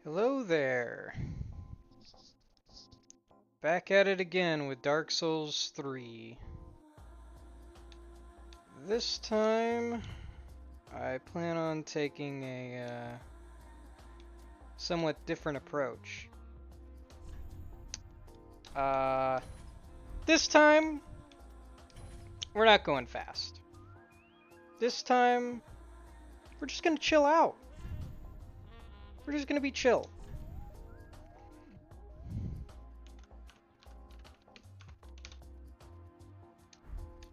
Hello there. Back at it again with Dark Souls 3. This time, I plan on taking a somewhat different approach. Uh, this time, we're not going fast. This time, we're just gonna chill out. We're just gonna be chill.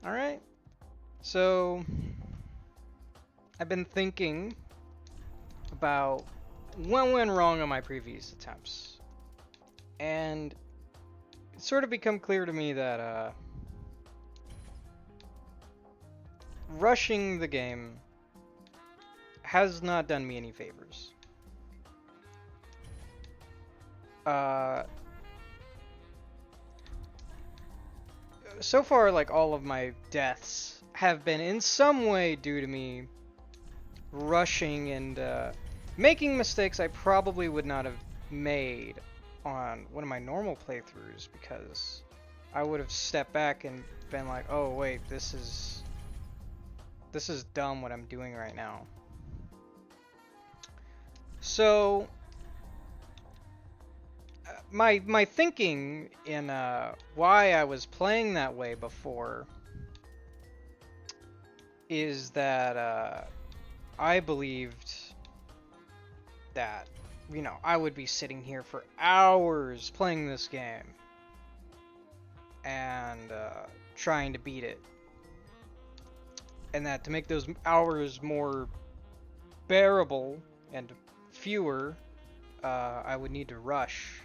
Alright? So, I've been thinking about what went wrong on my previous attempts. And it's sort of become clear to me that, rushing the game has not done me any favors. Uh, so far, like, all of my deaths have been in some way due to me rushing and making mistakes I probably would not have made on one of my normal playthroughs, because I would have stepped back and been like, oh wait, this is dumb what I'm doing right now. So my thinking in why I was playing that way before is that I believed that, I would be sitting here for hours playing this game and trying to beat it, and that to make those hours more bearable and fewer, I would need to rush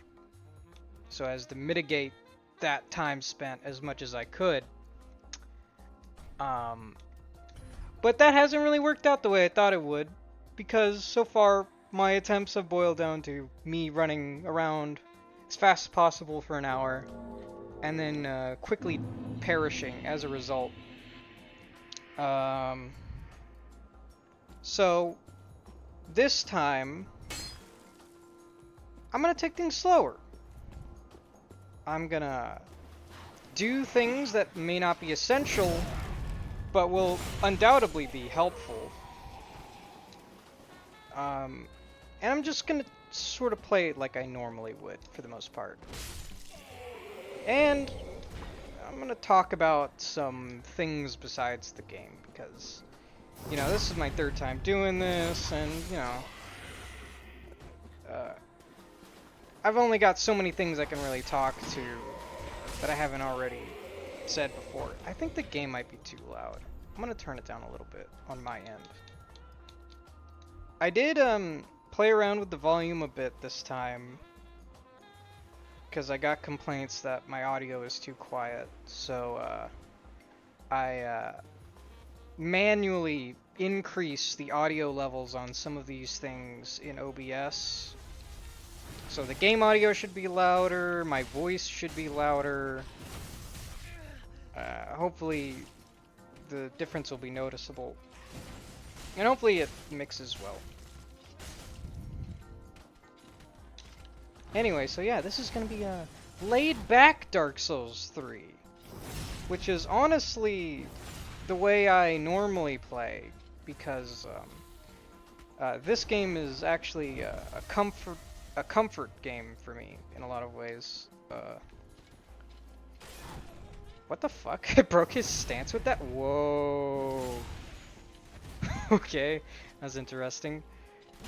so as to mitigate that time spent as much as I could. But that hasn't really worked out the way I thought it would, because so far my attempts have boiled down to me running around as fast as possible for an hour, and then quickly perishing as a result. Um, so this time, I'm gonna take things slower. I'm gonna do things that may not be essential, but will undoubtedly be helpful. And I'm just gonna sort of play it like I normally would for the most part. And I'm gonna talk about some things besides the game, because, this is my third time doing this, and, I've only got so many things I can really talk to that I haven't already said before. I think the game might be too loud. I'm gonna turn it down a little bit on my end. I did play around with the volume a bit this time, because I got complaints that my audio is too quiet, so I manually increase the audio levels on some of these things in OBS. So the game audio should be louder, my voice should be louder. Hopefully the difference will be noticeable, and hopefully it mixes well. Anyway, so yeah, this is gonna be a laid-back Dark Souls 3, which is honestly the way I normally play, because this game is actually a comfort game for me in a lot of ways. What the fuck? I broke his stance with that? Whoa. Okay, that's interesting.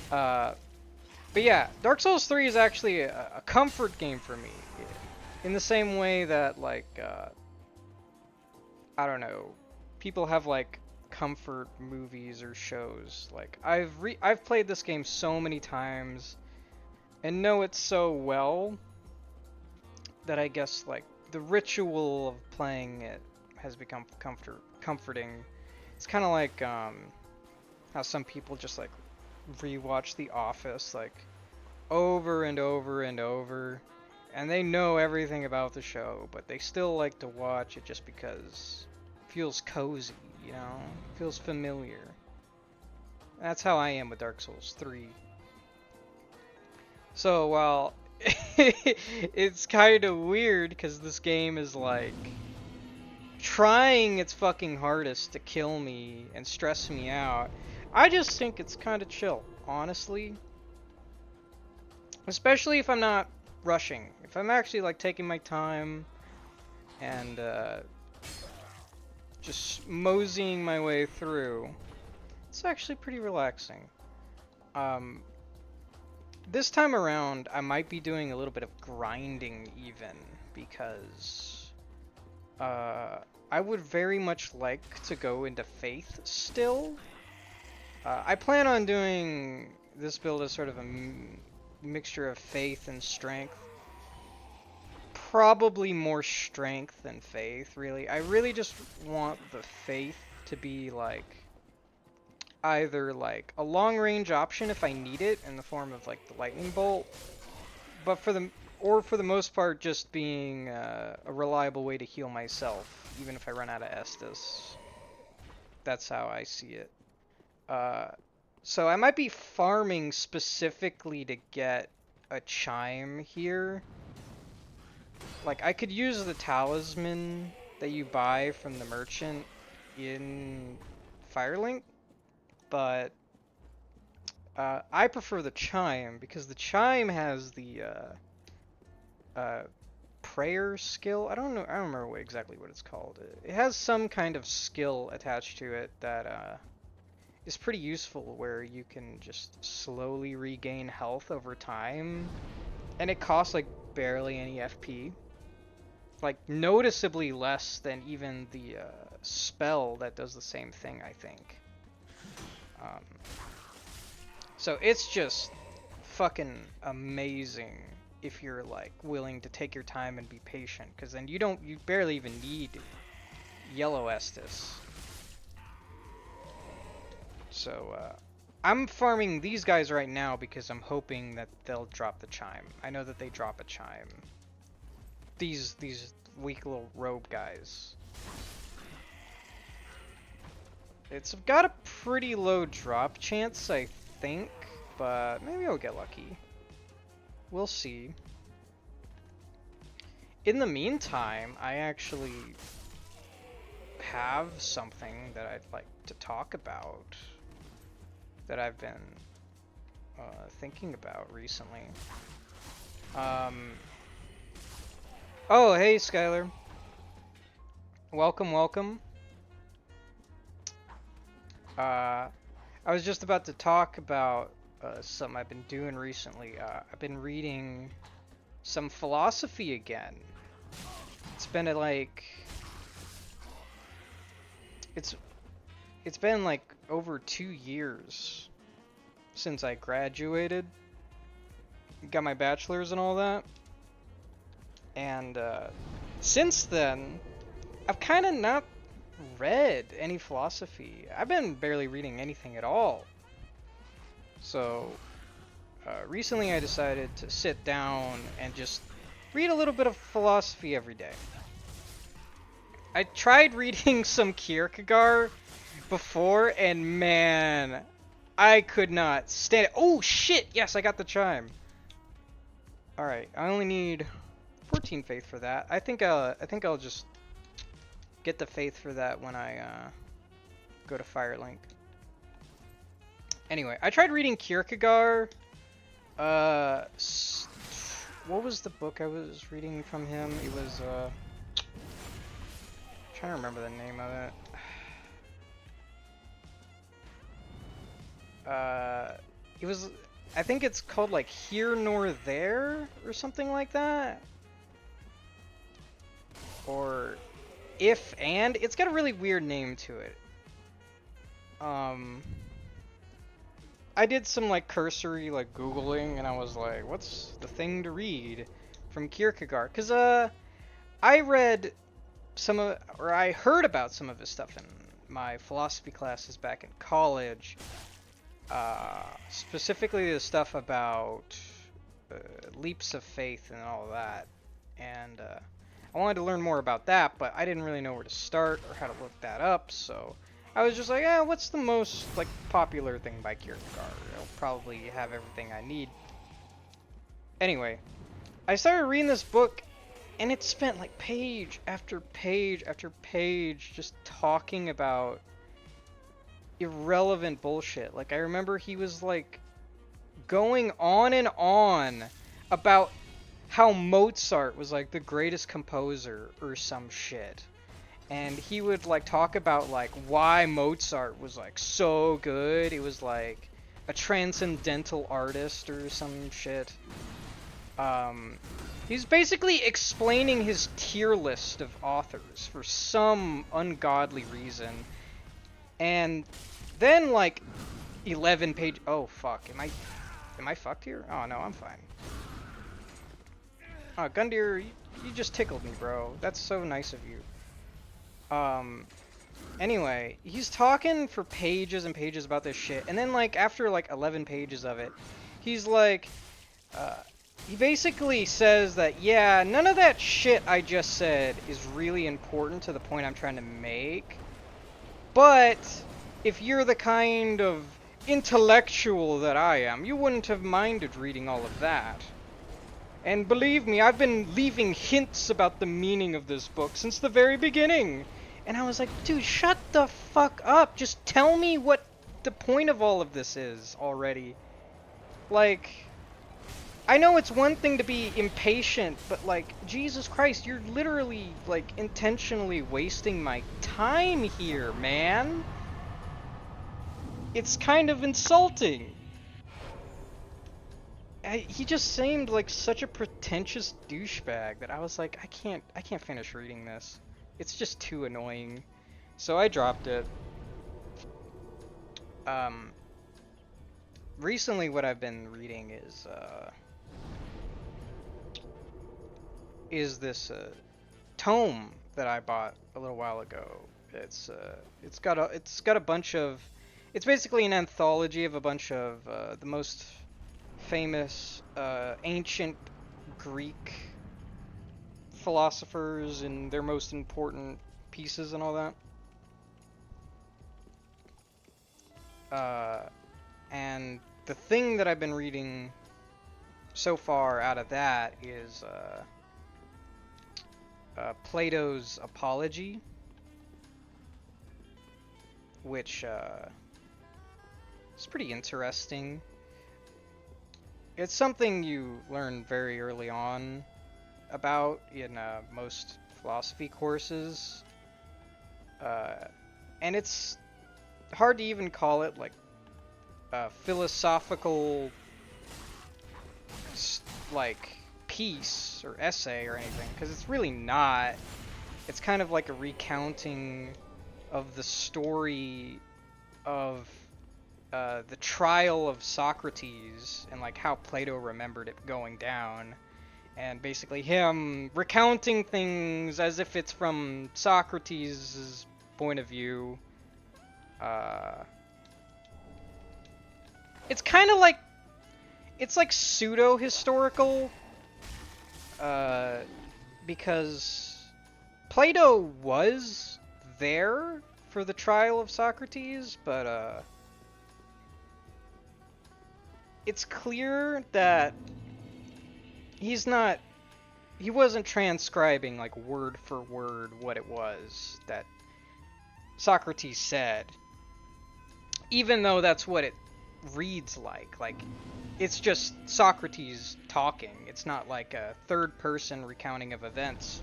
But yeah, Dark Souls 3 is actually a comfort game for me, in the same way that, like, I don't know, people have, like, comfort movies or shows. Like, I've played this game so many times and know it so well that I guess, like, the ritual of playing it has become comforting. It's kind of like how some people just, like, rewatch The Office, like, over and over and over, and they know everything about the show, but they still like to watch it just because it feels cozy, it feels familiar. That's how I am with Dark Souls 3. So while it's kind of weird because this game is like trying its fucking hardest to kill me and stress me out, I just think it's kind of chill, honestly. Especially if I'm not rushing. If I'm actually like taking my time and just moseying my way through, it's actually pretty relaxing. Um, this time around, I might be doing a little bit of grinding even because I would very much like to go into Faith still. I plan on doing this build as sort of a mixture of Faith and Strength. Probably more Strength than Faith, really. I really just want the Faith to be like either like a long range option if I need it in the form of like the lightning bolt, but for the most part just being a reliable way to heal myself even if I run out of Estus. That's how I see it. So I might be farming specifically to get a chime here. Like I could use the talisman that you buy from the merchant in Firelink, but I prefer the chime because the chime has the prayer skill. I don't know. I don't remember exactly what it's called. It has some kind of skill attached to it that is pretty useful, where you can just slowly regain health over time, and it costs like barely any FP. Like noticeably less than even the spell that does the same thing, I think. So it's just fucking amazing if you're like willing to take your time and be patient, because then you barely even need yellow Estus. So I'm farming these guys right now because I'm hoping that they'll drop the chime. I know that they drop a chime. These weak little robe guys. It's got a pretty low drop chance, I think, but maybe I'll get lucky. We'll see. In the meantime, I actually have something that I'd like to talk about that I've been thinking about recently. Oh, hey, Skylar. Welcome, welcome. I was just about to talk about something I've been doing recently. I've been reading some philosophy again. It's been it's been like over 2 years since I graduated, got my bachelor's and all that, and since then I've kind of not read any philosophy. I've been barely reading anything at all. So recently I decided to sit down and just read a little bit of philosophy every day. I tried reading some Kierkegaard before, and man, I could not stand it. Oh shit! Yes, I got the chime. All right, I only need 14 faith for that. I think I'll just get the faith for that when I go to Firelink. Anyway, I tried reading Kierkegaard. What was the book I was reading from him? It was trying to remember the name of it. It was, I think it's called like Here Nor There or something like that. Or If and, it's got a really weird name to it. I did some like cursory like Googling, and I was like, what's the thing to read from Kierkegaard? Cause I read I heard about some of his stuff in my philosophy classes back in college. Specifically the stuff about leaps of faith and all that, and I wanted to learn more about that, but I didn't really know where to start or how to look that up, so I was just like, what's the most like popular thing by Kierkegaard? It'll probably have everything I need. Anyway, I started reading this book, and it spent like page after page after page just talking about irrelevant bullshit. Like, I remember he was like going on and on about how Mozart was like the greatest composer or some shit. And he would like talk about like why Mozart was like so good. He was like a transcendental artist or some shit. He's basically explaining his tier list of authors for some ungodly reason. And then like 11 page. Oh fuck! Am I fucked here? Oh no, I'm fine. Oh, Gundyr, you just tickled me, bro. That's so nice of you. Anyway, he's talking for pages and pages about this shit, and then like after like 11 pages of it, he's like, he basically says that, yeah, none of that shit I just said is really important to the point I'm trying to make, but if you're the kind of intellectual that I am, you wouldn't have minded reading all of that. And believe me, I've been leaving hints about the meaning of this book since the very beginning. And I was like, dude, shut the fuck up. Just tell me what the point of all of this is already. Like, I know it's one thing to be impatient, but like, Jesus Christ, you're literally, like, intentionally wasting my time here, man. It's kind of insulting. He just seemed like such a pretentious douchebag that I was like, I can't finish reading this. It's just too annoying. So I dropped it. Recently what I've been reading is this tome that I bought a little while ago. It's got a bunch of, it's basically an anthology of a bunch of the most famous ancient Greek philosophers and their most important pieces and all that. And the thing that I've been reading so far out of that is Plato's Apology, which is pretty interesting. It's something you learn very early on about in most philosophy courses, and it's hard to even call it like a philosophical like piece or essay or anything, because it's really not. It's kind of like a recounting of the story of the trial of Socrates and like how Plato remembered it going down, and basically him recounting things as if it's from Socrates' point of view. It's kind of like, it's like pseudo-historical, because Plato was there for the trial of Socrates, but it's clear that he wasn't transcribing like word for word what it was that Socrates said, even though that's what it reads like. Like, it's just Socrates talking. It's not like a third person recounting of events.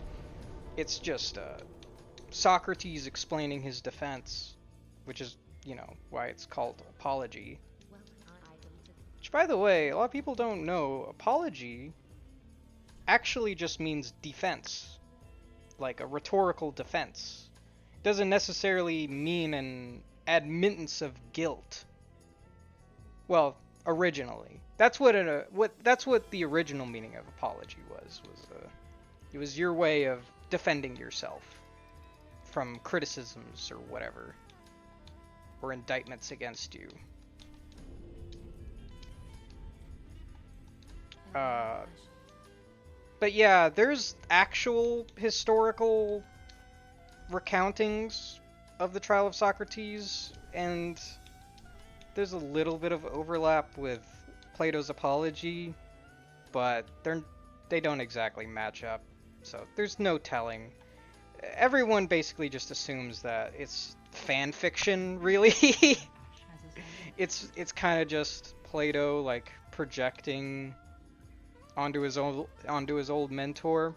It's just Socrates explaining his defense, which is, you know, why it's called apology. Which, by the way, a lot of people don't know, apology actually just means defense. Like a rhetorical defense. It doesn't necessarily mean an admittance of guilt. Well, originally. That's what the original meaning of apology was. It was your way of defending yourself from criticisms or whatever, or indictments against you. But yeah, there's actual historical recountings of the trial of Socrates, and there's a little bit of overlap with Plato's Apology. but they don't exactly match up. So there's no telling. Everyone basically just assumes that it's fan fiction, really. It's kind of just Plato like projecting onto his old mentor.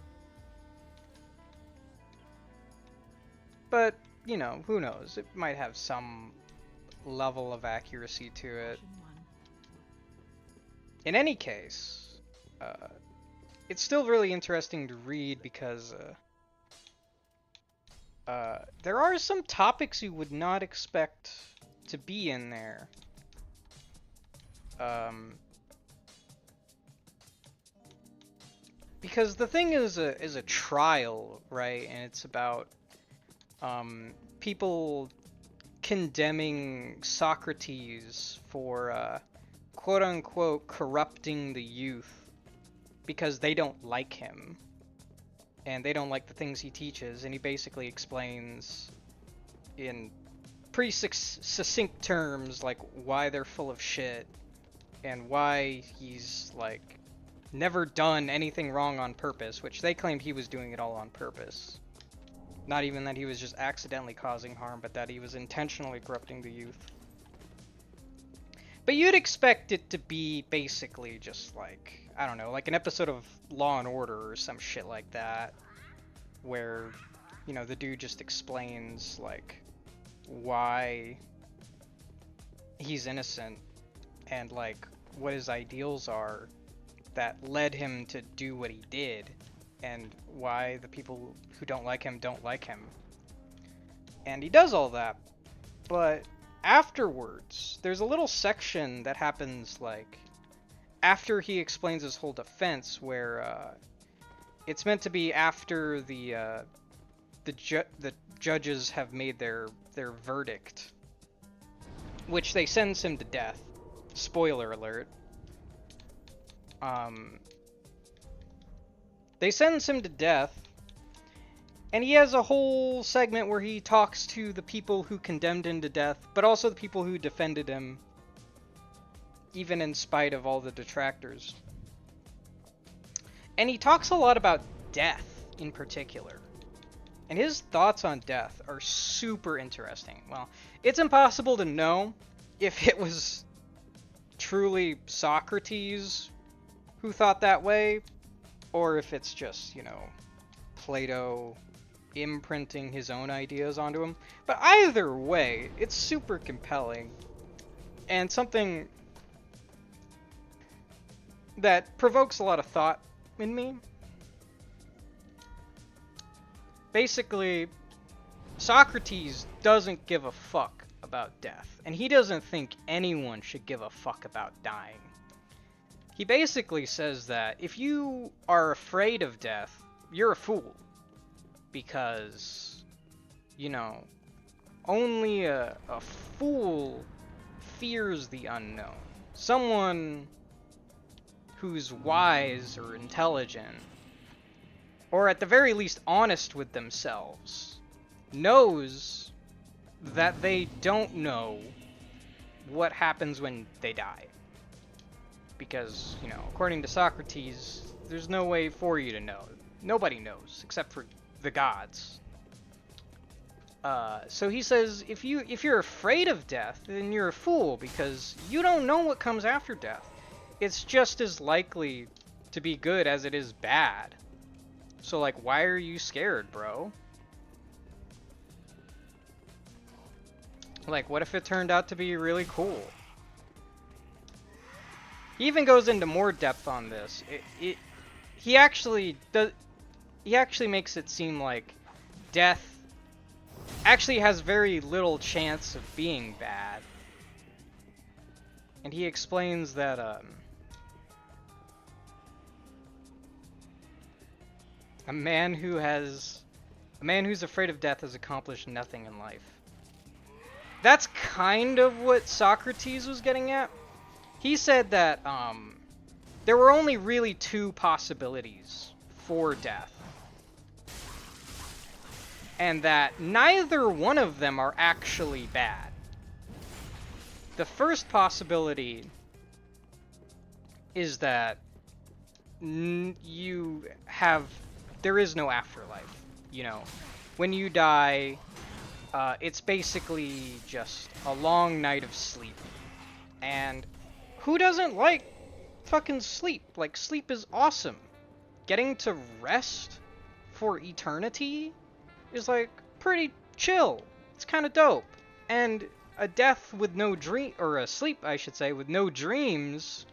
But, you know, who knows? It might have some level of accuracy to it. In any case, it's still really interesting to read because there are some topics you would not expect to be in there. Because the thing is a trial, right? And it's about people condemning Socrates for quote-unquote corrupting the youth because they don't like him and they don't like the things he teaches, and he basically explains in pretty succinct terms like why they're full of shit and why he's like never done anything wrong on purpose, which they claimed he was doing it all on purpose. Not even that he was just accidentally causing harm, but that he was intentionally corrupting the youth. But you'd expect it to be basically just like, I don't know, like an episode of Law and Order or some shit like that, where, you know, the dude just explains like why he's innocent and like what his ideals are that led him to do what he did, and why the people who don't like him. And he does all that, but afterwards, there's a little section that happens like after he explains his whole defense, where it's meant to be after the judges have made their verdict, which they sentence him to death. Spoiler alert. They sentence him to death, and he has a whole segment where he talks to the people who condemned him to death, but also the people who defended him, even in spite of all the detractors. And he talks a lot about death in particular. And his thoughts on death are super interesting. Well, it's impossible to know if it was truly Socrates who thought that way, or if it's just, you know, Plato imprinting his own ideas onto him. But either way, it's super compelling, and something that provokes a lot of thought in me. Basically, Socrates doesn't give a fuck about death, and he doesn't think anyone should give a fuck about dying. He basically says that if you are afraid of death, you're a fool. Because, you know, only a fool fears the unknown. Someone who's wise or intelligent, or at the very least honest with themselves, knows that they don't know what happens when they die. Because, you know, according to Socrates, there's no way for you to know. Nobody knows, except for the gods. So he says, if you're afraid of death, then you're a fool, because you don't know what comes after death. It's just as likely to be good as it is bad. So, like, why are you scared, bro? Like, what if it turned out to be really cool? He even goes into more depth on this. He actually makes it seem like death actually has very little chance of being bad. And he explains that a man who's afraid of death has accomplished nothing in life. That's kind of what Socrates was getting at. He said that there were only really two possibilities for death, and that neither one of them are actually bad. The first possibility is that there is no afterlife, you know. When you die, it's basically just a long night of sleep. And who doesn't like fucking sleep? Like, sleep is awesome. Getting to rest for eternity is, like, pretty chill. It's kind of dope. And a death with no dream, or a sleep, I should say, with no dreams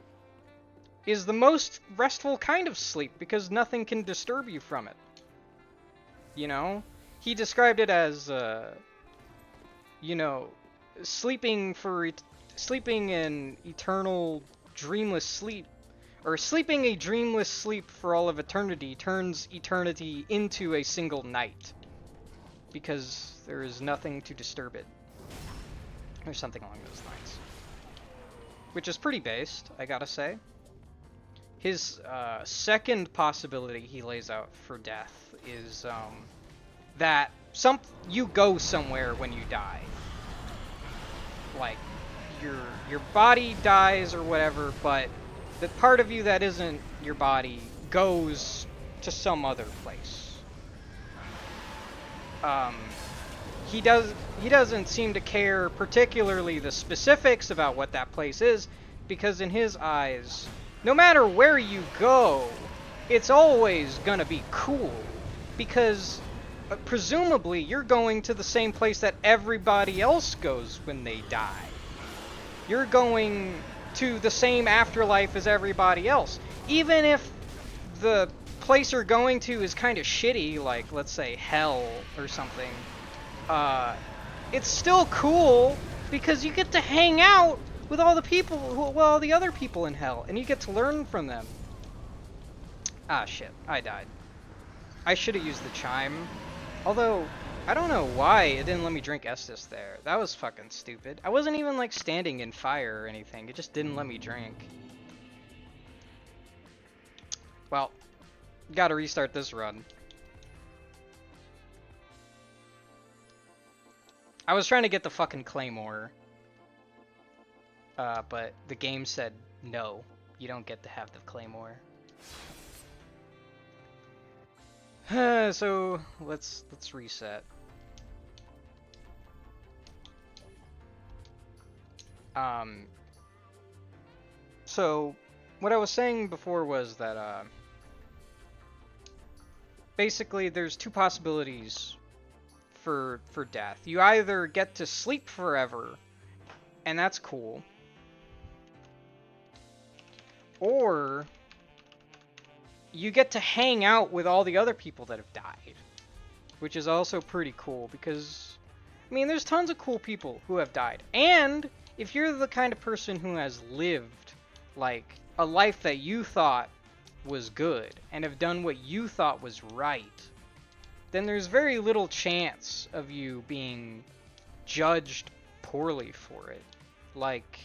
is the most restful kind of sleep because nothing can disturb you from it. You know? He described it as, you know, sleeping in eternal dreamless sleep, or sleeping a dreamless sleep for all of eternity turns eternity into a single night because there is nothing to disturb it, or something along those lines, which is pretty based, I gotta say. His second possibility he lays out for death is that you go somewhere when you die. Like, your body dies or whatever, but the part of you that isn't your body goes to some other place. He doesn't seem to care particularly the specifics about what that place is, because in his eyes, no matter where you go, it's always gonna be cool, because presumably you're going to the same place that everybody else goes when they die. You're going to the same afterlife as everybody else. Even if the place you're going to is kind of shitty, like, let's say, hell or something, it's still cool because you get to hang out with all the other people in hell, and you get to learn from them. Ah, shit, I died. I should have used the chime. Although, I don't know why it didn't let me drink Estus there. That was fucking stupid. I wasn't even, like, standing in fire or anything. It just didn't let me drink. Well, gotta restart this run. I was trying to get the fucking Claymore. But the game said, no, you don't get to have the Claymore. So let's reset. So what I was saying before was that basically there's two possibilities for death. You either get to sleep forever, and that's cool, or you get to hang out with all the other people that have died, which is also pretty cool because, I mean, there's tons of cool people who have died. And if you're the kind of person who has lived, like, a life that you thought was good and have done what you thought was right, then there's very little chance of you being judged poorly for it. Like,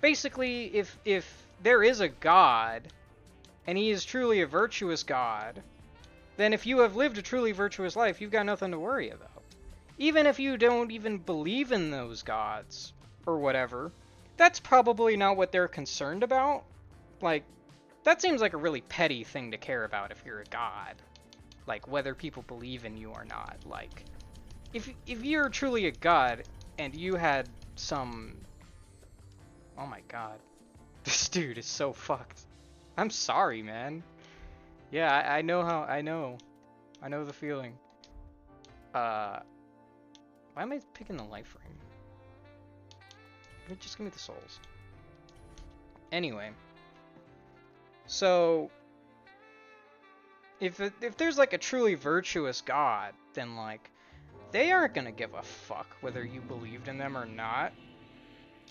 basically, if there is a God, and he is truly a virtuous God, then if you have lived a truly virtuous life, you've got nothing to worry about. Even if you don't even believe in those gods, or whatever, that's probably not what they're concerned about. Like, that seems like a really petty thing to care about if you're a god. Like, whether people believe in you or not. Like, if you're truly a god, and you had some... Oh my god. This dude is so fucked. I'm sorry, man. Yeah, I know how... I know the feeling. Why am I picking the life ring? Just give me the souls. Anyway. So... If there's, like, a truly virtuous god, then, like, they aren't gonna give a fuck whether you believed in them or not.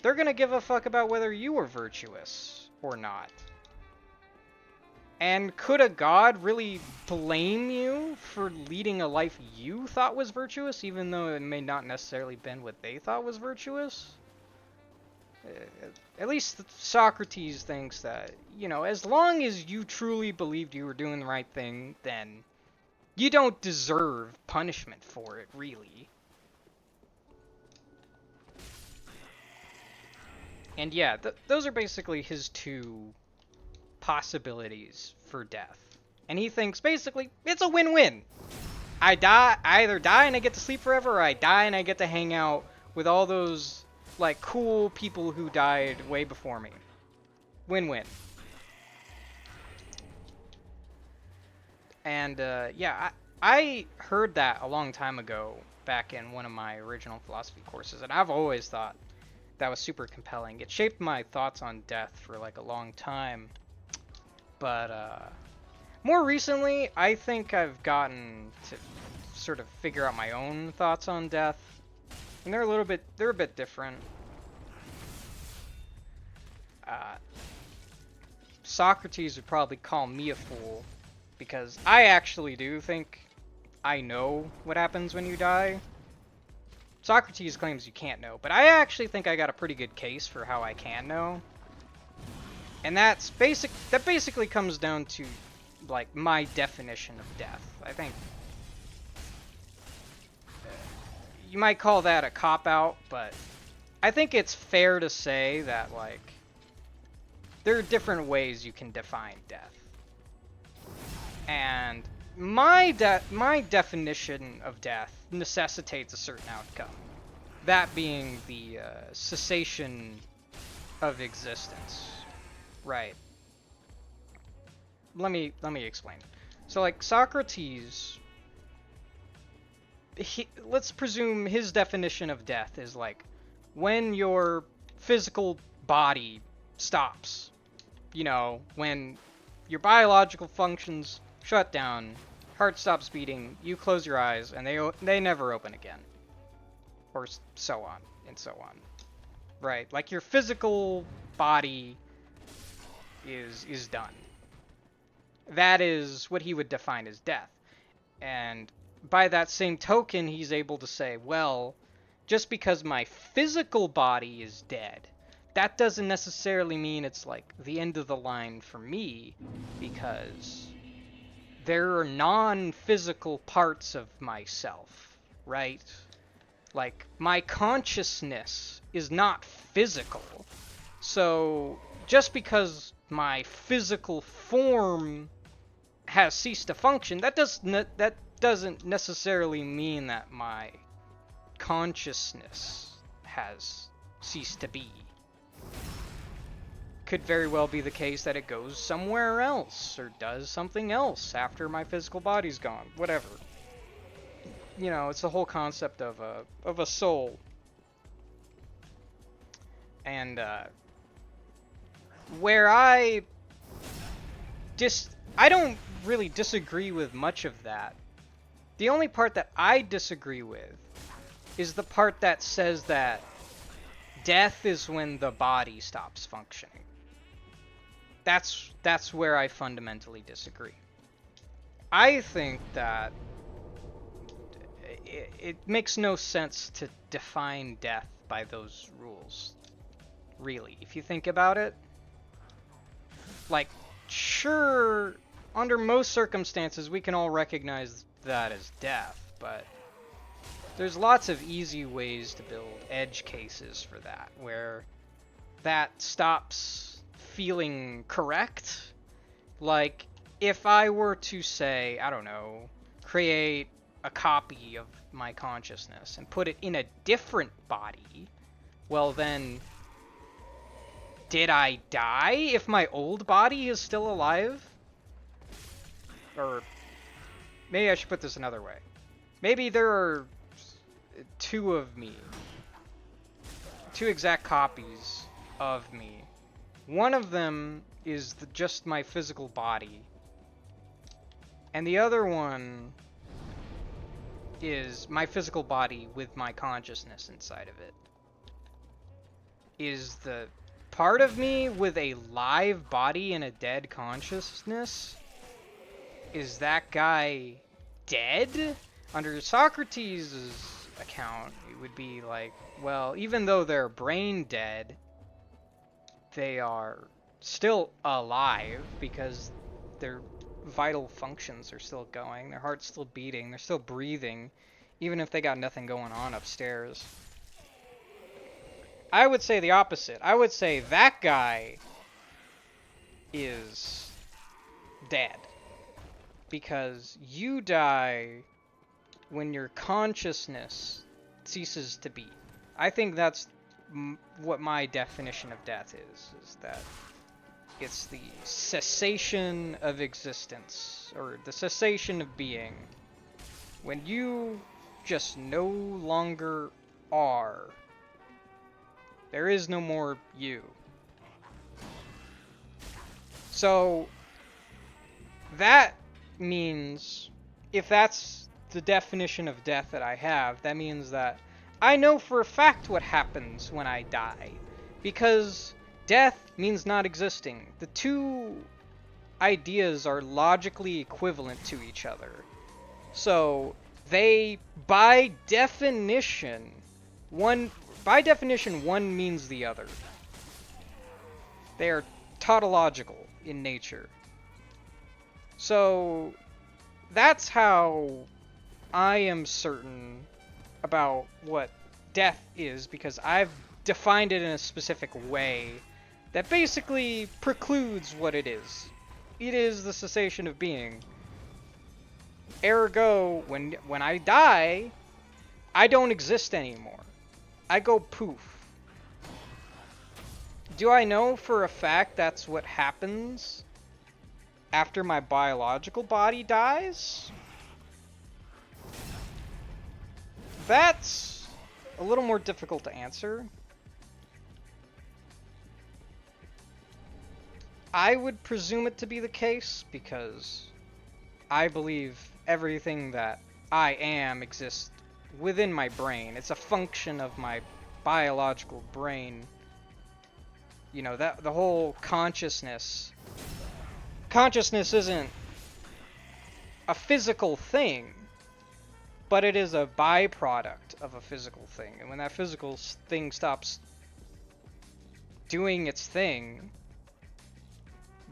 They're gonna give a fuck about whether you were virtuous or not. And could a god really blame you for leading a life you thought was virtuous, even though it may not necessarily been what they thought was virtuous? At least Socrates thinks that, you know, as long as you truly believed you were doing the right thing, then you don't deserve punishment for it, really. And yeah, those are basically his two possibilities for death. And he thinks basically it's a win-win. I either die and I get to sleep forever, or I die and I get to hang out with all those like cool people who died way before me. Win-win. And yeah, I heard that a long time ago back in one of my original philosophy courses, and I've always thought that was super compelling. It shaped my thoughts on death for like a long time. But more recently, I think I've gotten to sort of figure out my own thoughts on death. And they're a bit different. Socrates would probably call me a fool, because I actually do think I know what happens when you die. Socrates claims you can't know, but I actually think I got a pretty good case for how I can know. And that basically comes down to like my definition of death. I think you might call that a cop-out, but I think it's fair to say that like there are different ways you can define death. And my definition of death necessitates a certain outcome. That being the cessation of existence. Right. Let me explain. So like Socrates, let's presume his definition of death is like when your physical body stops. You know, when your biological functions shut down, heart stops beating, you close your eyes, and they never open again. Or so on, and so on. Right? Like your physical body is done. That is what he would define as death. And by that same token, he's able to say, well, just because my physical body is dead, that doesn't necessarily mean it's like the end of the line for me, because there are non-physical parts of myself, right? Like, my consciousness is not physical. So, just because my physical form has ceased to function, that doesn't necessarily mean that my consciousness has ceased to be. Could very well be the case that it goes somewhere else, or does something else after my physical body's gone. Whatever. You know, it's the whole concept of a soul. And where I don't really disagree with much of that. The only part that I disagree with is the part that says that death is when the body stops functioning. That's where I fundamentally disagree. I think that it makes no sense to define death by those rules. Really, if you think about it. Like, sure, under most circumstances, we can all recognize that as death, but there's lots of easy ways to build edge cases for that, where that stops feeling correct. Like, if I were to say, I don't know, create a copy of my consciousness and put it in a different body, well then, did I die if my old body is still alive? Or maybe I should put this another way. Maybe there are two of me. Two exact copies of me. One of them is just my physical body. And the other one is my physical body with my consciousness inside of it. Is the part of me with a live body and a dead consciousness, is that guy dead? Under Socrates' account, it would be like, well, even though they're brain dead, they are still alive because their vital functions are still going, their heart's still beating, they're still breathing, even if they got nothing going on upstairs. I would say the opposite. I would say that guy is dead. Because you die when your consciousness ceases to be. I think that's what my definition of death is that it's the cessation of existence, or the cessation of being. When you just no longer are. There is no more you. So, that means, if that's the definition of death that I have, that means that I know for a fact what happens when I die. Because death means not existing. The two ideas are logically equivalent to each other. So, they, by definition, one means the other. They are tautological in nature. So, that's how I am certain about what death is, because I've defined it in a specific way that basically precludes what it is. It is the cessation of being. Ergo, when I die, I don't exist anymore. I go poof. Do I know for a fact that's what happens after my biological body dies? That's a little more difficult to answer. I would presume it to be the case because I believe everything that I am exists within my brain. It's a function of my biological brain. You know, that the whole consciousness isn't a physical thing, but it is a byproduct of a physical thing. And when that physical thing stops doing its thing,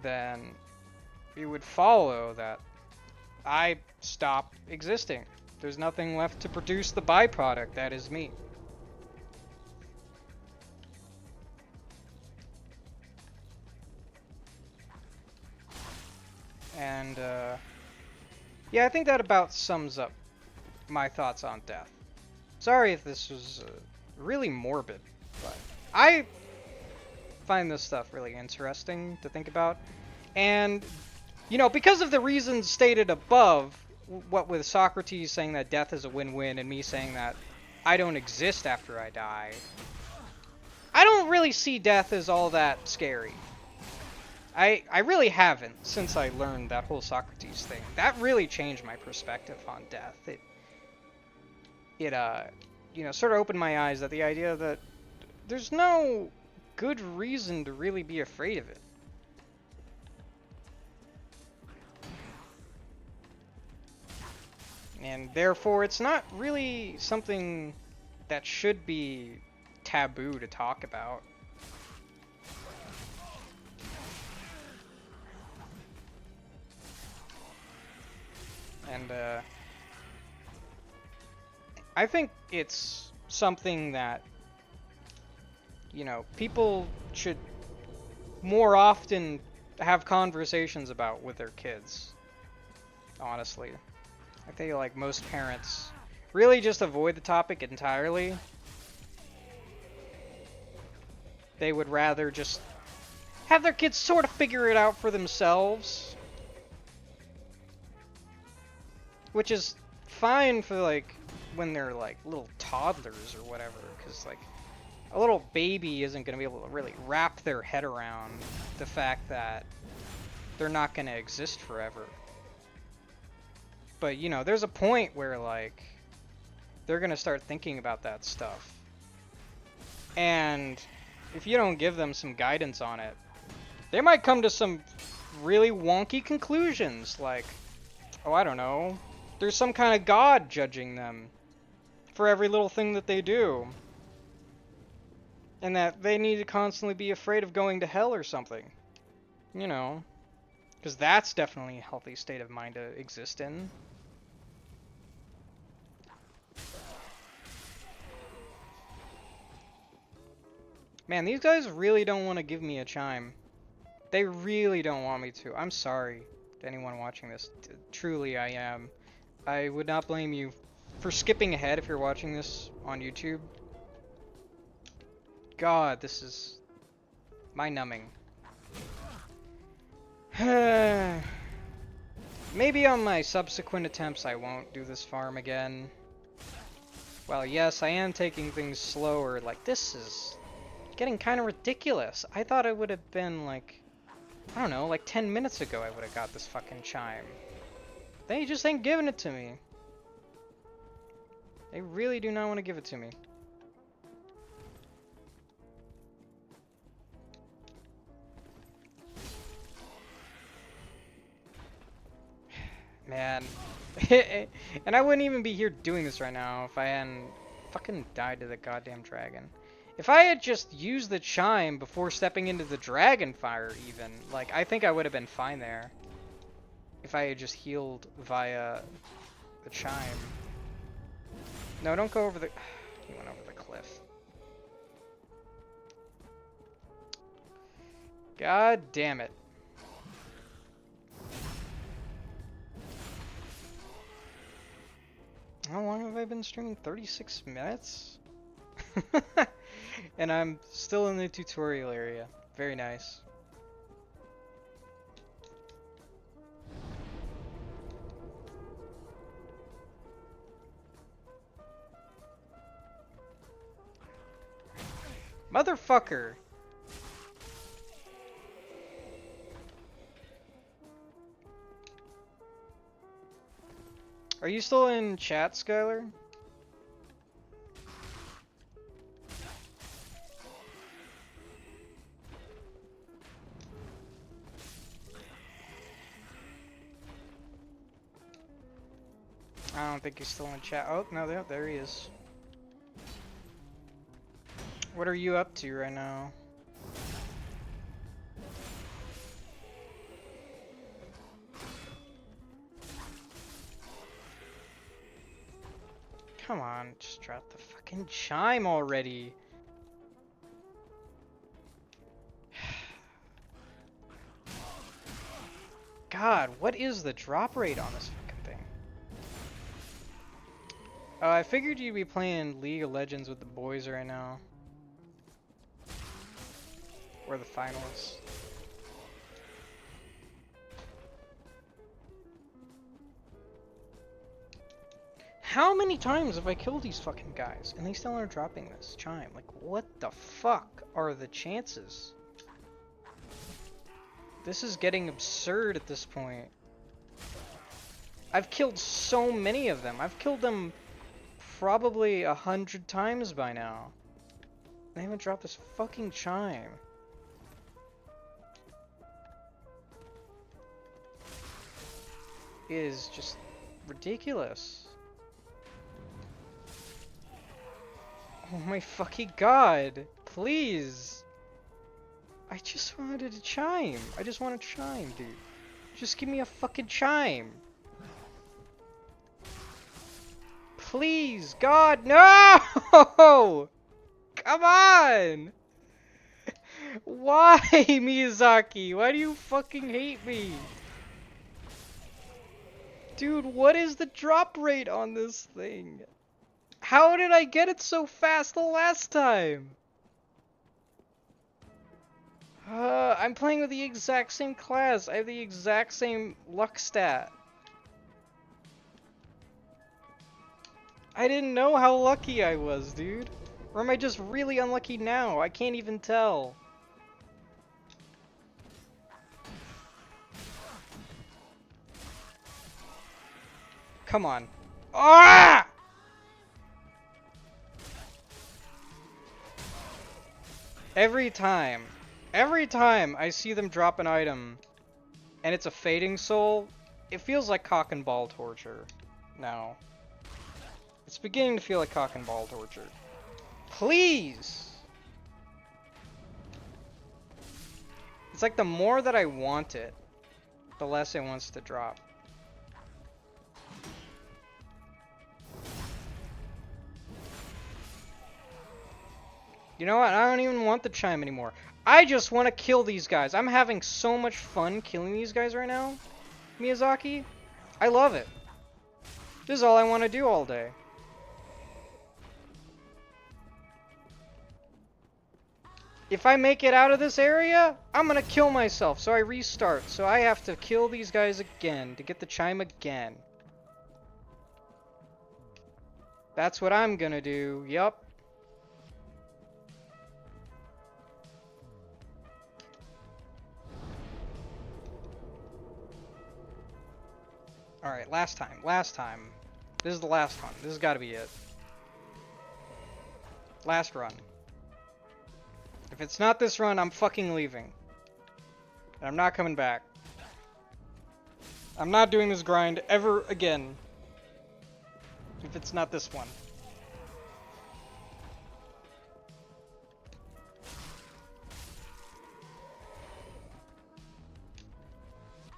then it would follow that I stop existing. There's nothing left to produce the byproduct that is me. And, yeah, I think that about sums up my thoughts on death. Sorry if this was really morbid, but I find this stuff really interesting to think about. And, you know, because of the reasons stated above, what with Socrates saying that death is a win-win and me saying that I don't exist after I die, I don't really see death as all that scary. I really haven't since I learned that whole Socrates thing. That really changed my perspective on death. It you know, sort of opened my eyes that the idea that there's no good reason to really be afraid of it. And therefore, it's not really something that should be taboo to talk about. And, I think it's something that, you know, people should more often have conversations about with their kids. Honestly. I think, like, most parents really just avoid the topic entirely. They would rather just have their kids sort of figure it out for themselves. Which is fine for, like, when they're, like, little toddlers or whatever. Because, like, a little baby isn't going to be able to really wrap their head around the fact that they're not going to exist forever. But, you know, there's a point where, like, they're going to start thinking about that stuff. And if you don't give them some guidance on it, they might come to some really wonky conclusions, like, oh, I don't know, there's some kind of god judging them for every little thing that they do. And that they need to constantly be afraid of going to hell or something. You know, because that's definitely a healthy state of mind to exist in. Man, these guys really don't want to give me a chime. They really don't want me to. I'm sorry to anyone watching this. Truly, I am. I would not blame you for skipping ahead if you're watching this on YouTube. God, this is mind-numbing. Maybe on my subsequent attempts I won't do this farm again. Well, yes, I am taking things slower. Like, this is getting kind of ridiculous. I thought it would have been like, I don't know, like 10 minutes ago I would have got this fucking chime. They just ain't giving it to me. They really do not want to give it to me. Man. And I wouldn't even be here doing this right now if I hadn't fucking died to the goddamn dragon. If I had just used the chime before stepping into the dragon fire even, like, I think I would have been fine there. If I had just healed via the chime. No, don't go over the... He went over the cliff. God damn it. How long have I been streaming? 36 minutes? And I'm still in the tutorial area. Very nice. Motherfucker! Are you still in chat, Skylar? I don't think he's still in chat. Oh, no, there he is. What are you up to right now? Come on, just drop the fucking chime already. God, what is the drop rate on this fucking thing? I figured you'd be playing League of Legends with the boys right now. Or the finals. How many times have I killed these fucking guys and they still aren't dropping this chime? Like, what the fuck are the chances? This is getting absurd at this point. I've killed so many of them. I've killed them probably 100 times by now. They haven't dropped this fucking chime. It is just ridiculous. Oh my fucking god. Please. I just wanted a chime. I just want a chime, dude. Just give me a fucking chime. Please, God, no! Come on! Why, Miyazaki? Why do you fucking hate me? Dude, what is the drop rate on this thing? How did I get it so fast the last time? I'm playing with the exact same class. I have the exact same luck stat. I didn't know how lucky I was, dude. Or am I just really unlucky now? I can't even tell. Come on. Ah! Every time I see them drop an item and it's a fading soul, it feels like cock and ball torture now. It's beginning to feel like cock and ball torture. Please! It's like the more that I want it, the less it wants to drop. You know what? I don't even want the chime anymore. I just want to kill these guys. I'm having so much fun killing these guys right now, Miyazaki. I love it. This is all I want to do all day. If I make it out of this area, I'm gonna kill myself, so I restart. So I have to kill these guys again to get the chime again. That's what I'm gonna do, yup. Alright, last time. This is the last one. This has gotta be it. Last run. If it's not this run, I'm fucking leaving. And I'm not coming back. I'm not doing this grind ever again. If it's not this one.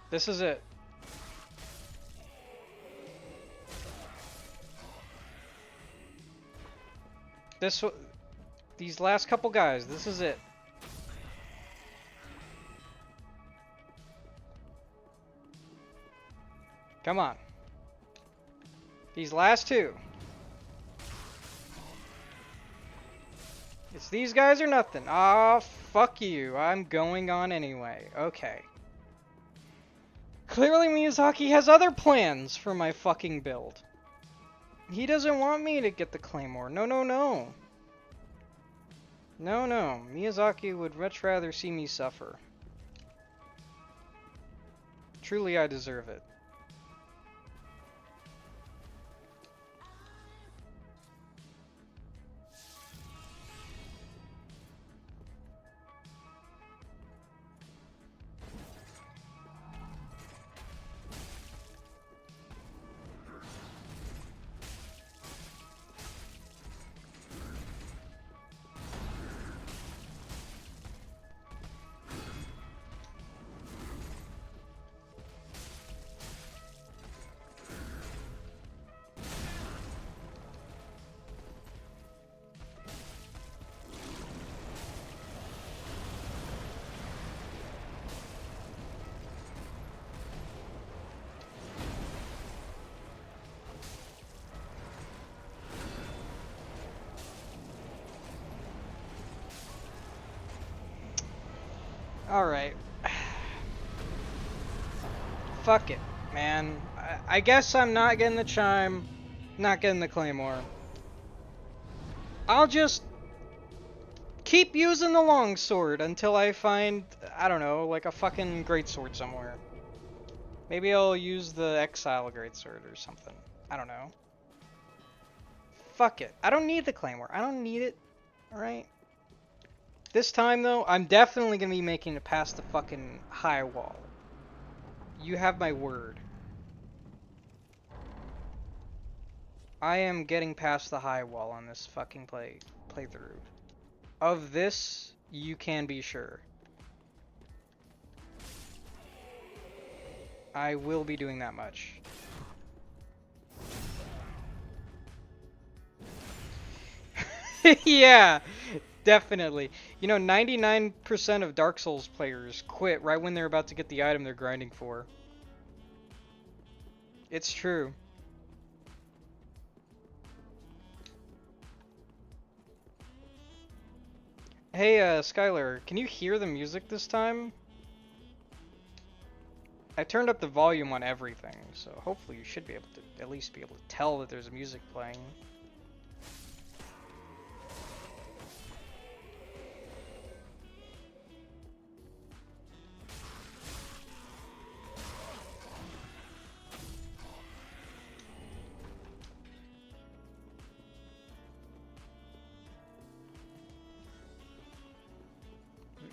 This is it. These last couple guys, this is it. Come on. These last two. It's these guys or nothing. Ah, fuck you. I'm going on anyway. Okay. Clearly Miyazaki has other plans for my fucking build. He doesn't want me to get the Claymore. No, no, no. No, no. Miyazaki would much rather see me suffer. Truly, I deserve it. Alright. Fuck it, man. I guess I'm not getting the chime, not getting the Claymore. I'll just keep using the longsword until I find, I don't know, like a fucking greatsword somewhere. Maybe I'll use the Exile greatsword or something. I don't know. Fuck it. I don't need the Claymore. I don't need it. Alright? This time, though, I'm definitely going to be making it past the fucking high wall. You have my word. I am getting past the high wall on this fucking playthrough. Of this, you can be sure. I will be doing that much. Yeah, definitely. You know, 99% of Dark Souls players quit right when they're about to get the item they're grinding for. It's true. Hey, Skylar, can you hear the music this time? I turned up the volume on everything, so hopefully you should be able to at least be able to tell that there's music playing.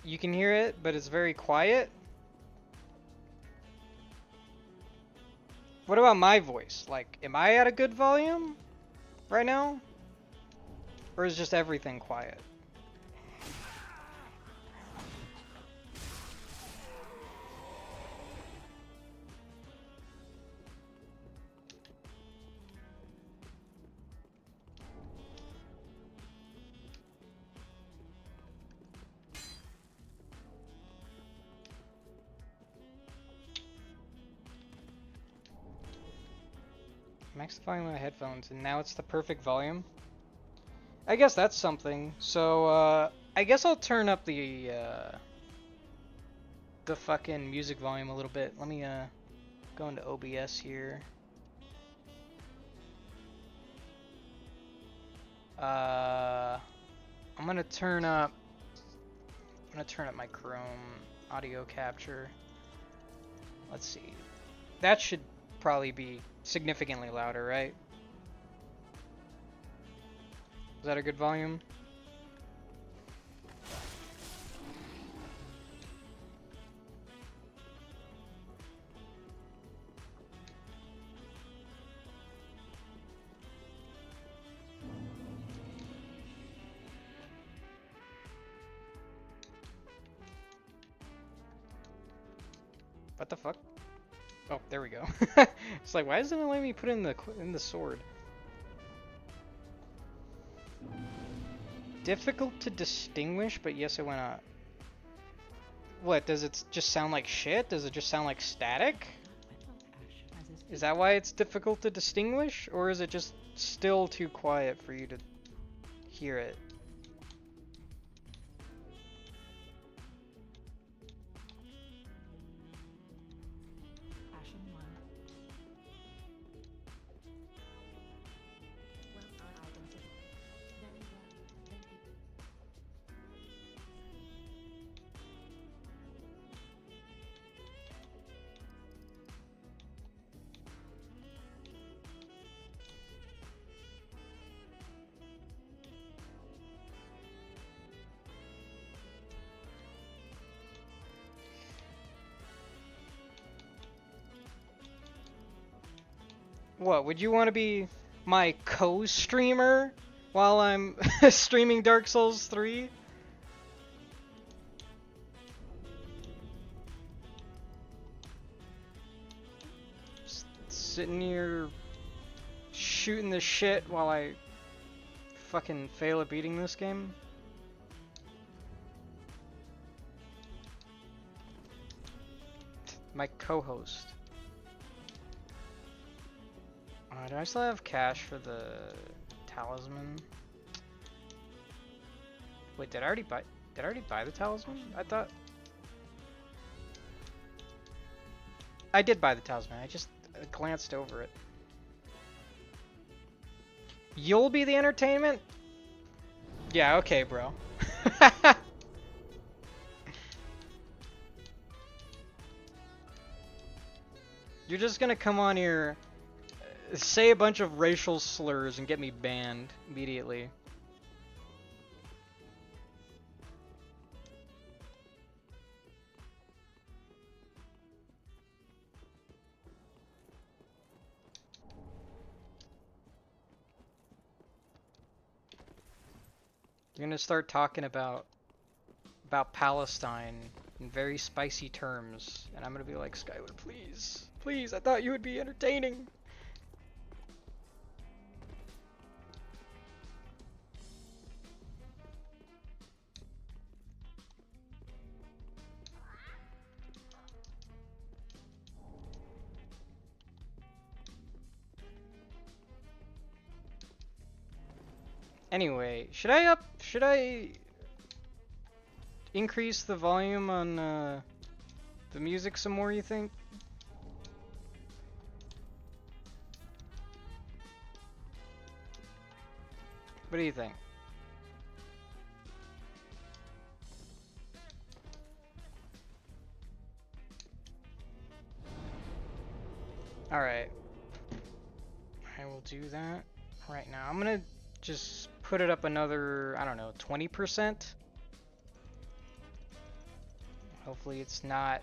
You can hear it, but it's very quiet. What about my voice? Like, am I at a good volume right now? Or is just everything quiet? Max the volume of my headphones, and now it's the perfect volume. I guess that's something. So, I guess I'll turn up the fucking music volume a little bit. Let me, go into OBS here. I'm gonna turn up my Chrome audio capture. Let's see. That should probably be significantly louder, right? Is that a good volume? What the fuck? Oh, there we go. It's like, why doesn't it let me put in the sword? Difficult to distinguish, but yes, it went up. What, does it just sound like shit? Does it just sound like static? Is that why it's difficult to distinguish? Or is it just still too quiet for you to hear it? What, would you want to be my co-streamer while I'm streaming Dark Souls 3? Just sitting here shooting the shit while I fucking fail at beating this game? My co-host. Do I still have cash for the talisman? Wait, did I already buy the talisman? I thought I did buy the talisman. I just glanced over it. You'll be the entertainment? Yeah, okay, bro. You're just gonna come on here, say a bunch of racial slurs, and get me banned immediately. You're gonna start talking about Palestine in very spicy terms, and I'm gonna be like, Skyward, please, please, I thought you would be entertaining. Anyway, should I increase the volume on the music some more, you think? What do you think? Alright. I will do that right now. I'm gonna just put it up another, I don't know, 20%? Hopefully it's not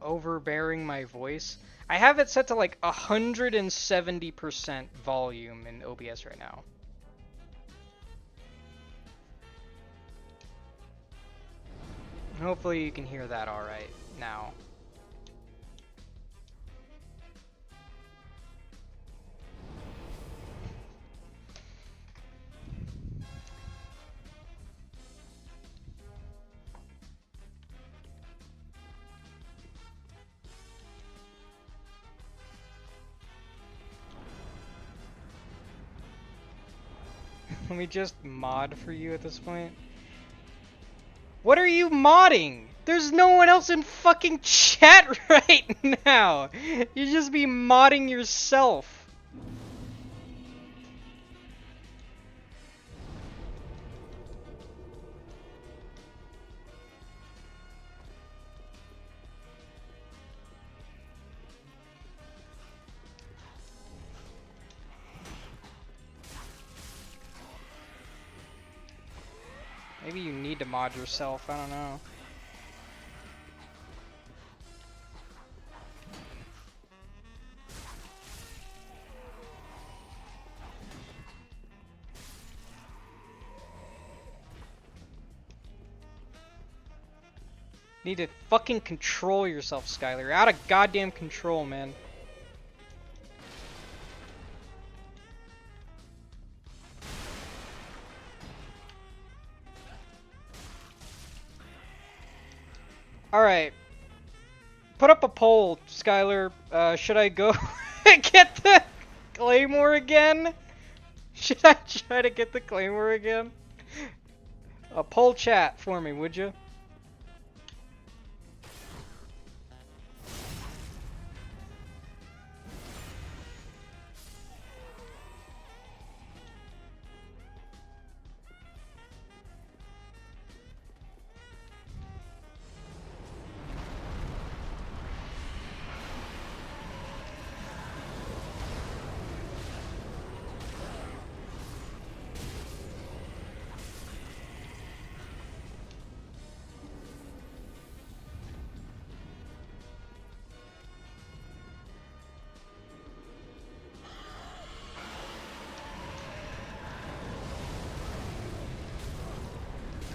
overbearing my voice. I have it set to like 170% volume in OBS right now. Hopefully you can hear that alright now. Let me just mod for you at this point. What are you modding? There's no one else in fucking chat right now. You just be modding yourself. Maybe you need to mod yourself, I don't know. Need to fucking control yourself, Skylar. You're out of goddamn control, man. Alright. Put up a poll, Skylar. Should I go get the Claymore again? Should I try to get the Claymore again? A poll chat for me, would you?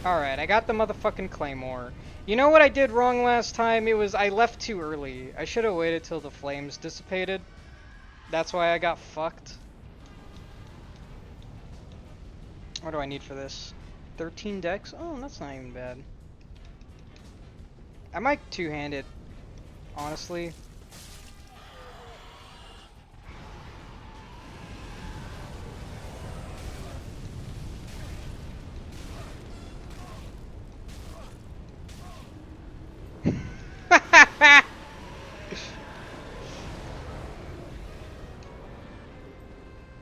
Alright, I got the motherfucking Claymore. You know what I did wrong last time? It was I left too early. I should have waited till the flames dissipated. That's why I got fucked. What do I need for this? 13 decks? Oh, that's not even bad. I might two-hand it, honestly.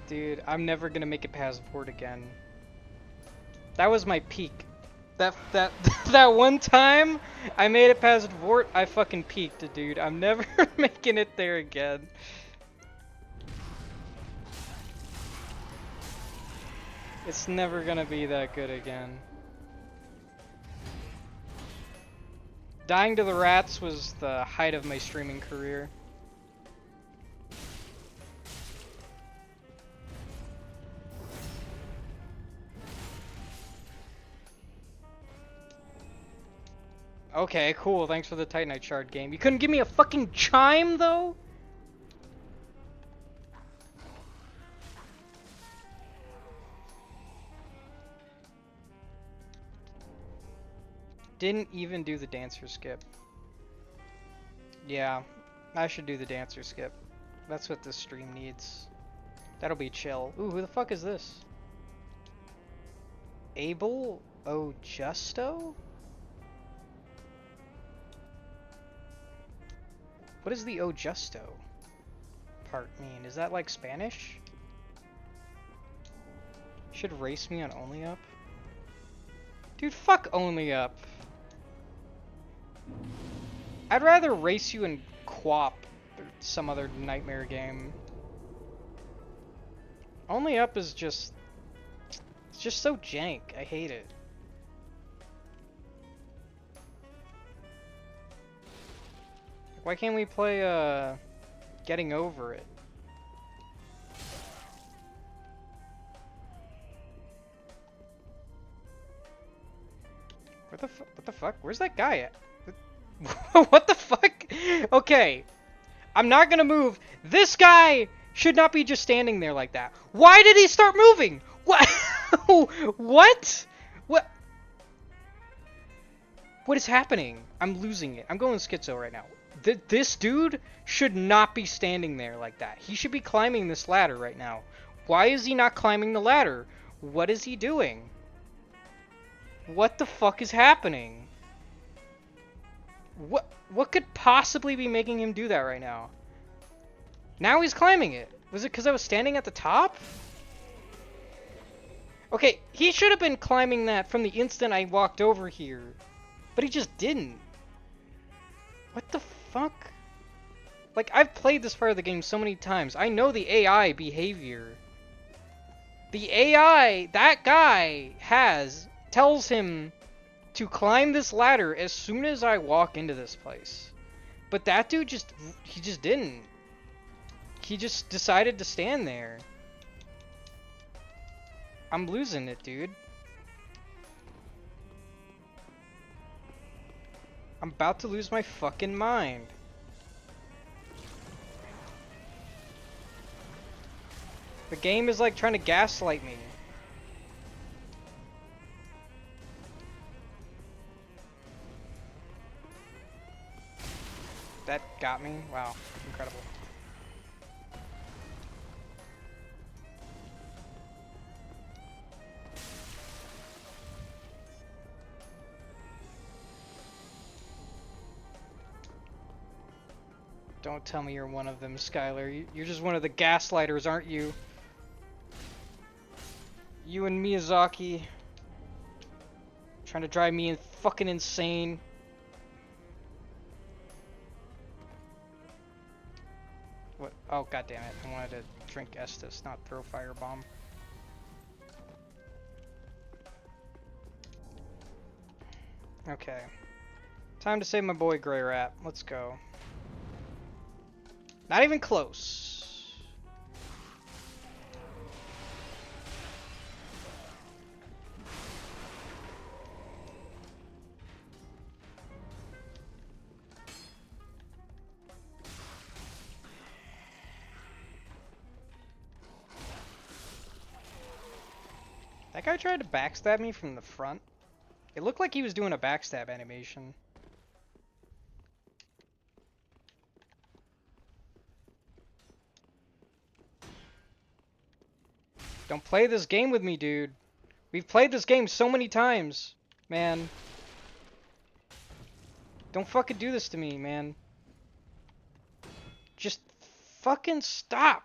Dude, I'm never gonna make it past Vort again. That was my peak. That that one time I made it past Vort, I fucking peaked, dude. I'm never making it there again. It's never gonna be that good again. Dying to the rats was the height of my streaming career. Okay, cool. Thanks for the Titanite shard game. You couldn't give me a fucking chime, though? Didn't even do the dancer skip. Yeah, I should do the dancer skip. That's what this stream needs. That'll be chill. Ooh, who the fuck is this? Abel Ojusto? What does the Ojusto part mean? Is that like Spanish? Should race me on Only Up? Dude, fuck Only Up. I'd rather race you in Quap or some other nightmare game. Only Up is just... it's just so jank. I hate it. Why can't we play, Getting Over It? What the fuck? Where's that guy at? What the fuck? Okay. I'm not gonna move. This guy should not be just standing there like that. Why did he start moving? What? What? What? What is happening? I'm losing it. I'm going schizo right now. This dude should not be standing there like that. He should be climbing this ladder right now. Why is he not climbing the ladder? What is he doing? What the fuck is happening? What could possibly be making him do that right now? Now he's climbing it. Was it because I was standing at the top? Okay, he should have been climbing that from the instant I walked over here. But he just didn't. What the fuck? Like, I've played this part of the game so many times. I know the AI behavior. The AI that guy tells him to climb this ladder as soon as I walk into this place. But that dude he just didn't. He just decided to stand there. I'm losing it, dude. I'm about to lose my fucking mind. The game is like trying to gaslight me. That got me? Wow, incredible. Don't tell me you're one of them, Skylar. You're just one of the gaslighters, aren't you? You and Miyazaki. Trying to drive me fucking insane. What? Oh, god damn it. I wanted to drink Estus, not throw Firebomb. Okay. Time to save my boy Grey Rat. Let's go. Not even close. That guy tried to backstab me from the front. It looked like he was doing a backstab animation. Don't play this game with me, dude. We've played this game so many times, man. Don't fucking do this to me, man. Just fucking stop.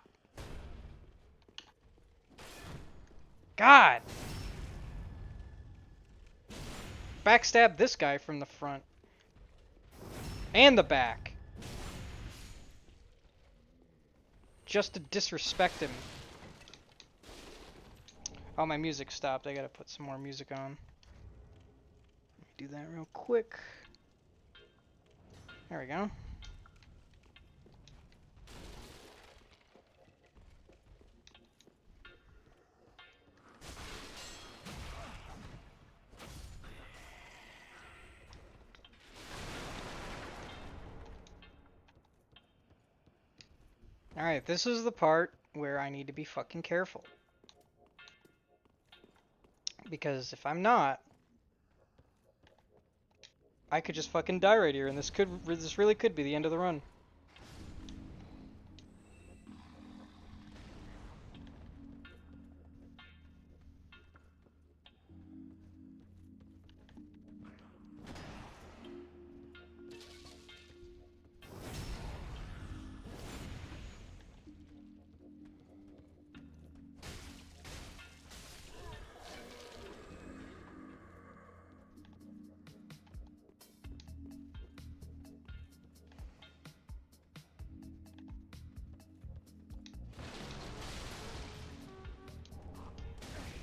God. Backstab this guy from the front. And the back. Just to disrespect him. Oh, my music stopped. I gotta put some more music on. Let me do that real quick. There we go. Alright, this is the part where I need to be fucking careful. Because if I'm not, I could just fucking die right here, and this really could be the end of the run.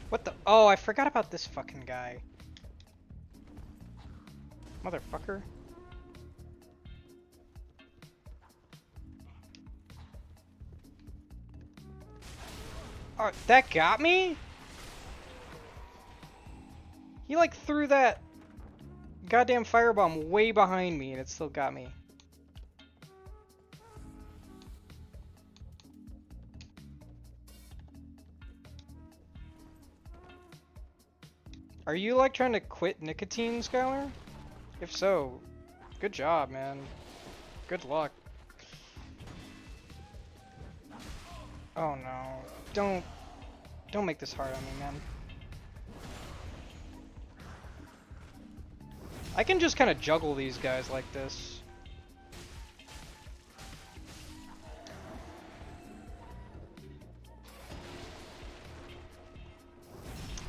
What the? Oh, I forgot about this fucking guy. Motherfucker. Oh, that got me? He like threw that goddamn firebomb way behind me and it still got me. Are you like trying to quit nicotine, Skylar? If so, good job, man. Good luck. Oh no. Don't make this hard on me, man. I can just kind of juggle these guys like this.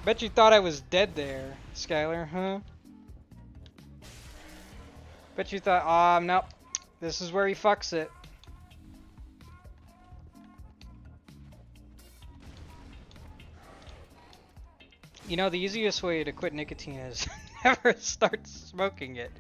Bet you thought I was dead there, Skylar, huh? Bet you thought, no, this is where he fucks it. You know, the easiest way to quit nicotine is never start smoking it.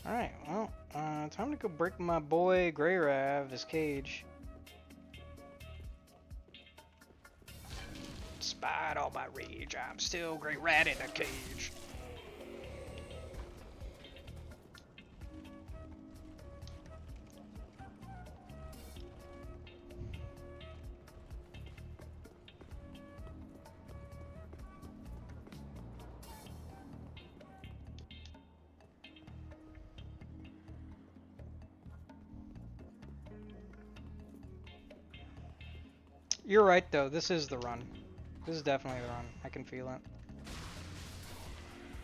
Alright, well, time to go break my boy Grey Rav his cage. Despite all my rage, I'm still Grey Rat in a cage. You're right though, this is the run. This is definitely the run. I can feel it.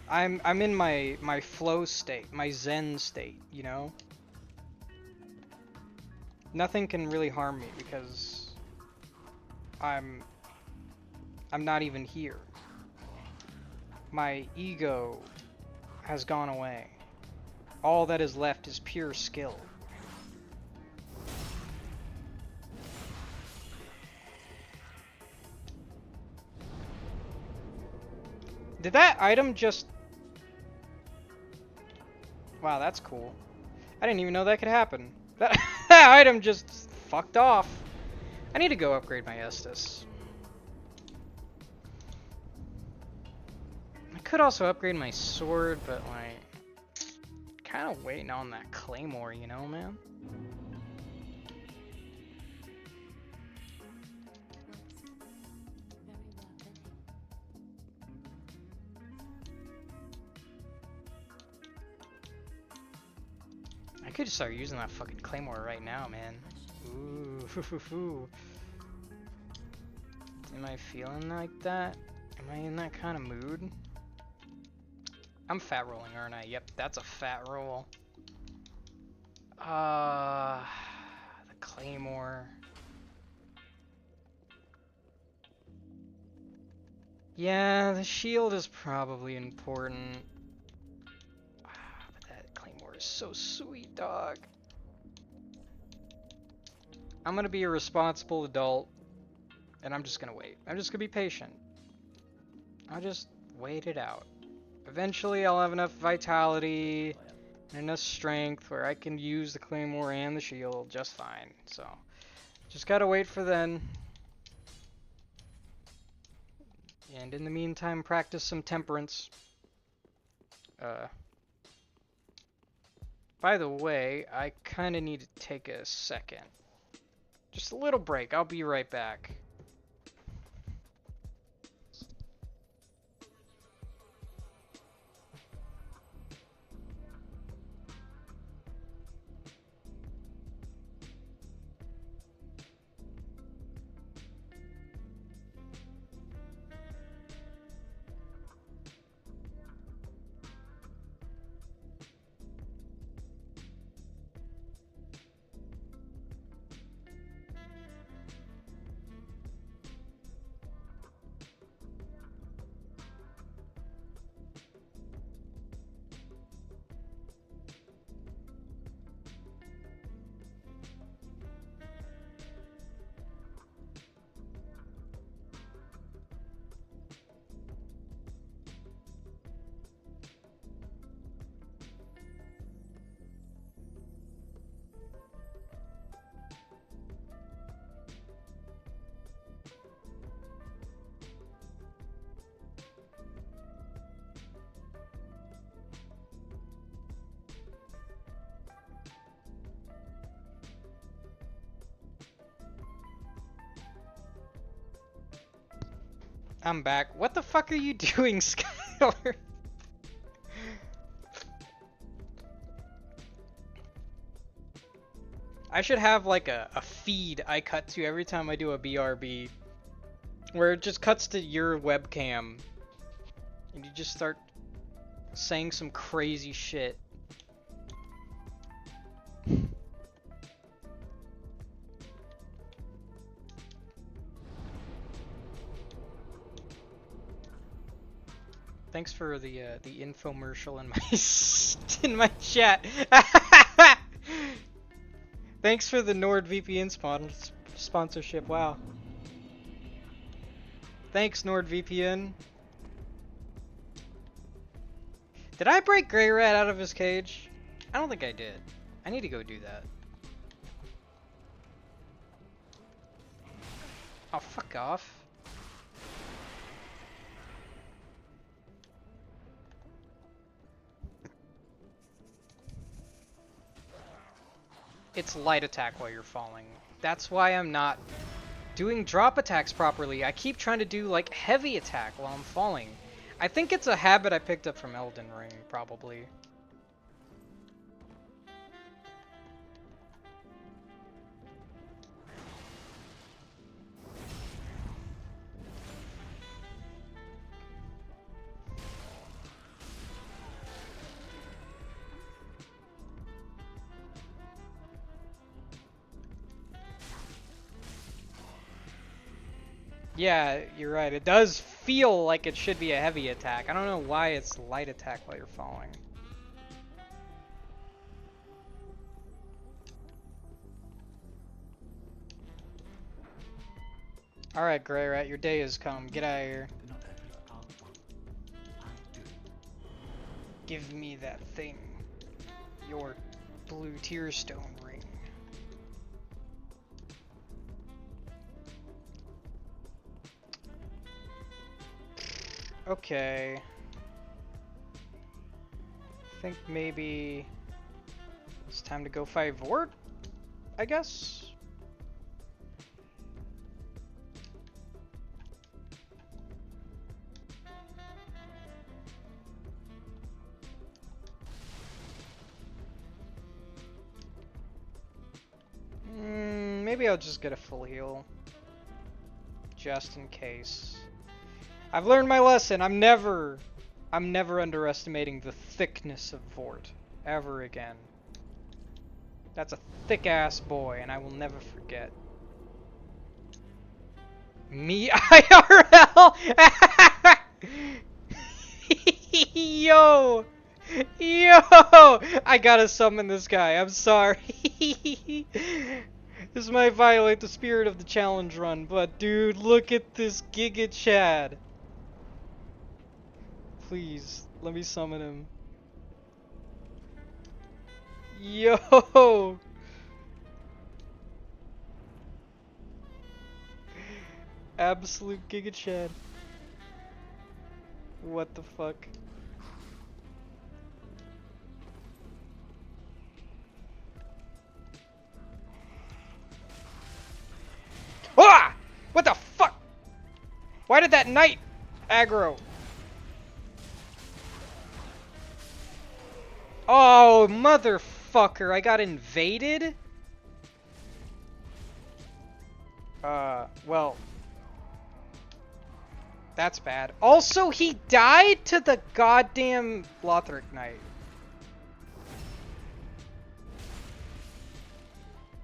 I'm in my flow state, my zen state, you know? Nothing can really harm me because I'm not even here. My ego has gone away. All that is left is pure skill. Did that item just... Wow, that's cool. I didn't even know that could happen. That, that item just fucked off. I need to go upgrade my Estus. I could also upgrade my sword, but like... kind of waiting on that claymore, you know, man? I could just start using that fucking claymore right now, man. Ooh, hoo, hoo, hoo. Am I feeling like that? Am I in that kind of mood? I'm fat rolling, aren't I? Yep, that's a fat roll. The claymore. Yeah, the shield is probably important. But that claymore is so sweet, dog. I'm gonna be a responsible adult, and I'm just gonna wait. I'm just gonna be patient. I'll just wait it out. Eventually, I'll have enough vitality and enough strength where I can use the claymore and the shield just fine. So, just gotta wait for then. And in the meantime, practice some temperance. By the way, I kinda need to take a second. Just a little break. I'll be right back. I'm back. What the fuck are you doing, Skylar? I should have like a feed I cut to every time I do a BRB. Where it just cuts to your webcam. And you just start saying some crazy shit. Thanks for the infomercial in my in my chat. Thanks for the NordVPN sponsorship. Wow. Thanks, NordVPN. Did I break Grey Rat out of his cage? I don't think I did. I need to go do that. Oh, fuck off. It's light attack while you're falling. That's why I'm not doing drop attacks properly. I keep trying to do like heavy attack while I'm falling. I think it's a habit I picked up from Elden Ring, probably. Yeah, you're right. It does feel like it should be a heavy attack. I don't know why it's light attack while you're falling. Alright, Grey Rat, your day has come. Get out of here. Give me that thing. Your blue Tearstone ring. Okay. I think maybe it's time to go fight Vort, I guess? Maybe I'll just get a full heal. Just in case. I've learned my lesson. I'm never underestimating the thickness of Vort. Ever again. That's a thick-ass boy, and I will never forget. Me IRL? Yo! Yo! I gotta summon this guy. I'm sorry. This might violate the spirit of the challenge run, but dude, look at this Giga Chad. Please, let me summon him. Yo! Absolute Giga Chad. What the fuck? Ah! What the fuck? Why did that knight aggro? Oh, motherfucker, I got invaded? Well. That's bad. Also, he died to the goddamn Lothric Knight.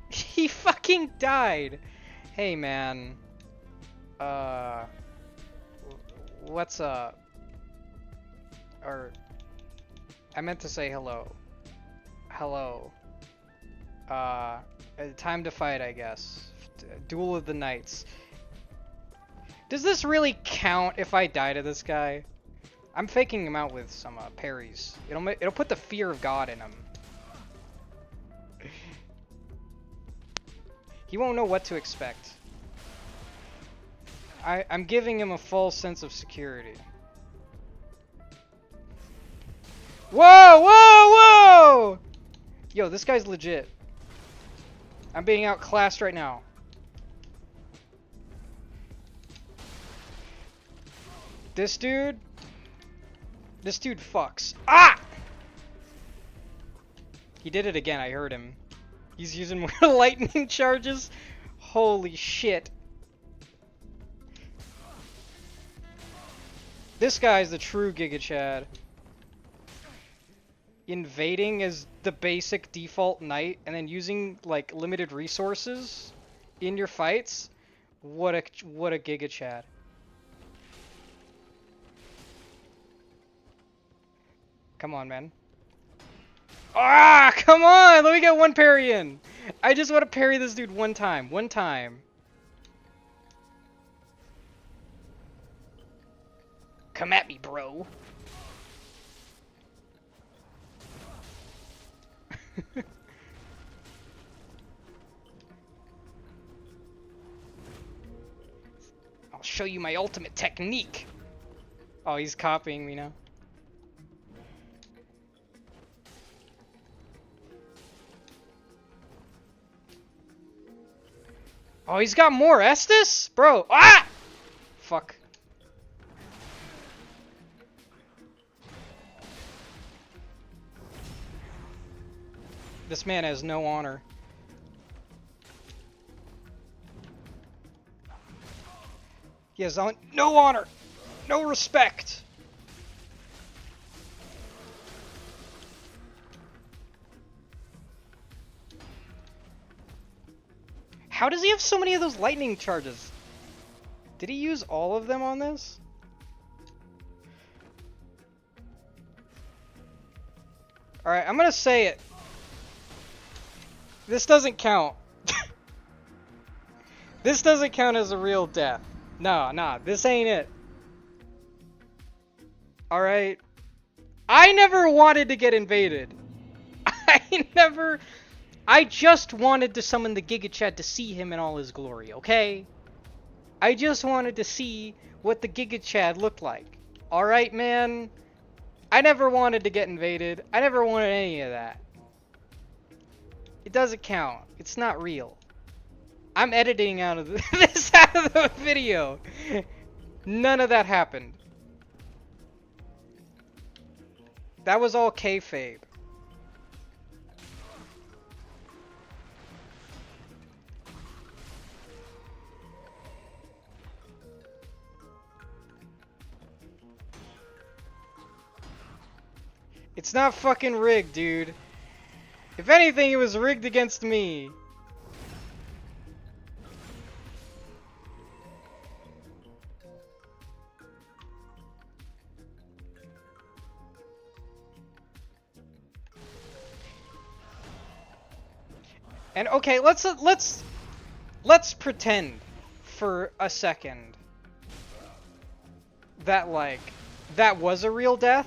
He fucking died. Hey, man. What's up? Or, I meant to say hello. Hello. Time to fight, I guess. Duel of the Knights. Does this really count if I die to this guy? I'm faking him out with some parries. It'll put the fear of God in him. He won't know what to expect. I'm giving him a false sense of security. Whoa, whoa, whoa! Yo, this guy's legit. I'm being outclassed right now. This dude fucks. Ah! He did it again, I heard him. He's using more lightning charges. Holy shit. This guy's the true Giga Chad. Invading as the basic default knight and then using like limited resources in your fights. What a Giga Chad. Come on, man. Ah, come on! Let me get one parry in. I just want to parry this dude one time. One time. Come at me, bro. I'll show you my ultimate technique. Oh, he's copying me now. Oh, he's got more Estus? Bro. Ah! Fuck. This man has no honor. He has no honor. No respect. How does he have so many of those lightning charges? Did he use all of them on this? Alright, I'm gonna say it. This doesn't count. This doesn't count as a real death. Nah, this ain't it. Alright. I never wanted to get invaded. I just wanted to summon the Giga Chad to see him in all his glory, okay? I just wanted to see what the Giga Chad looked like. Alright, man? I never wanted to get invaded. I never wanted any of that. It doesn't count. It's not real. I'm editing out of this out of the video. None of that happened. That was all kayfabe. It's not fucking rigged, dude. If anything, it was rigged against me. And okay, let's pretend for a second that like that was a real death.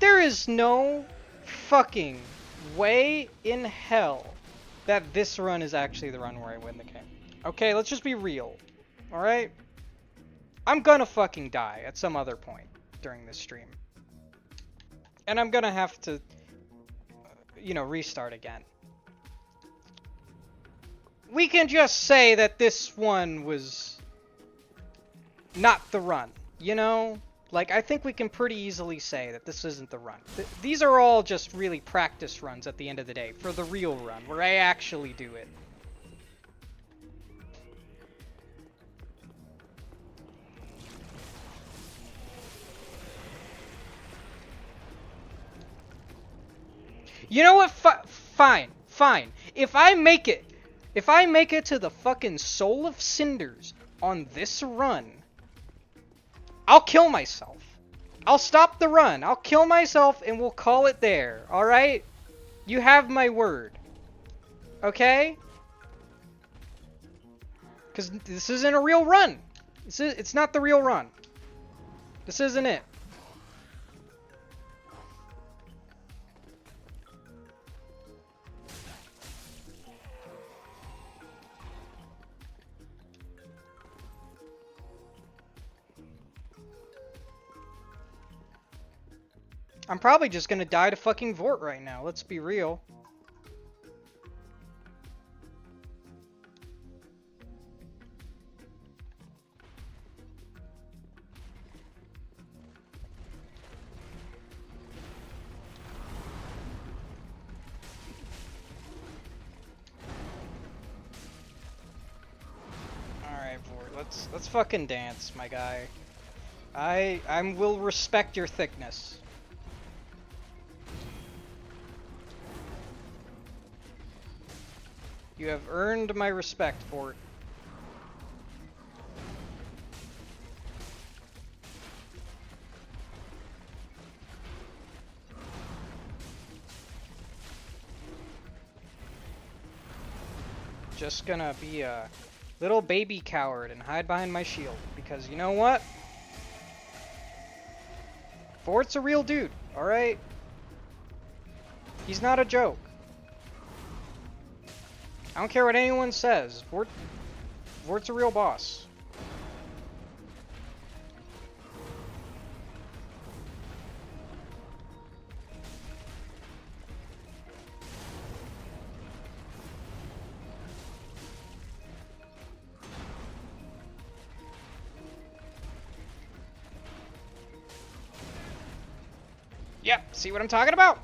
There is no fucking way in hell that this run is actually the run where I win the game. Okay, let's just be real. Alright? I'm gonna fucking die at some other point during this stream. And I'm gonna have to, you know, restart again. We can just say that this one was not the run, you know? Like, I think we can pretty easily say that this isn't the run. These are all just really practice runs at the end of the day, for the real run, where I actually do it. You know what? Fine. If I make it to the fucking Soul of Cinders on this run, I'll kill myself. I'll stop the run. I'll kill myself and we'll call it there. Alright? You have my word. Okay? Because this isn't a real run. It's not the real run. This isn't it. I'm probably just gonna die to fucking Vort right now, let's be real. Let's fucking dance, my guy. I will respect your thickness. You have earned my respect for it. Just gonna be a little baby coward and hide behind my shield, because you know what? Vort's a real dude, alright? He's not a joke. I don't care what anyone says. Vort's a real boss. Yep, see what I'm talking about?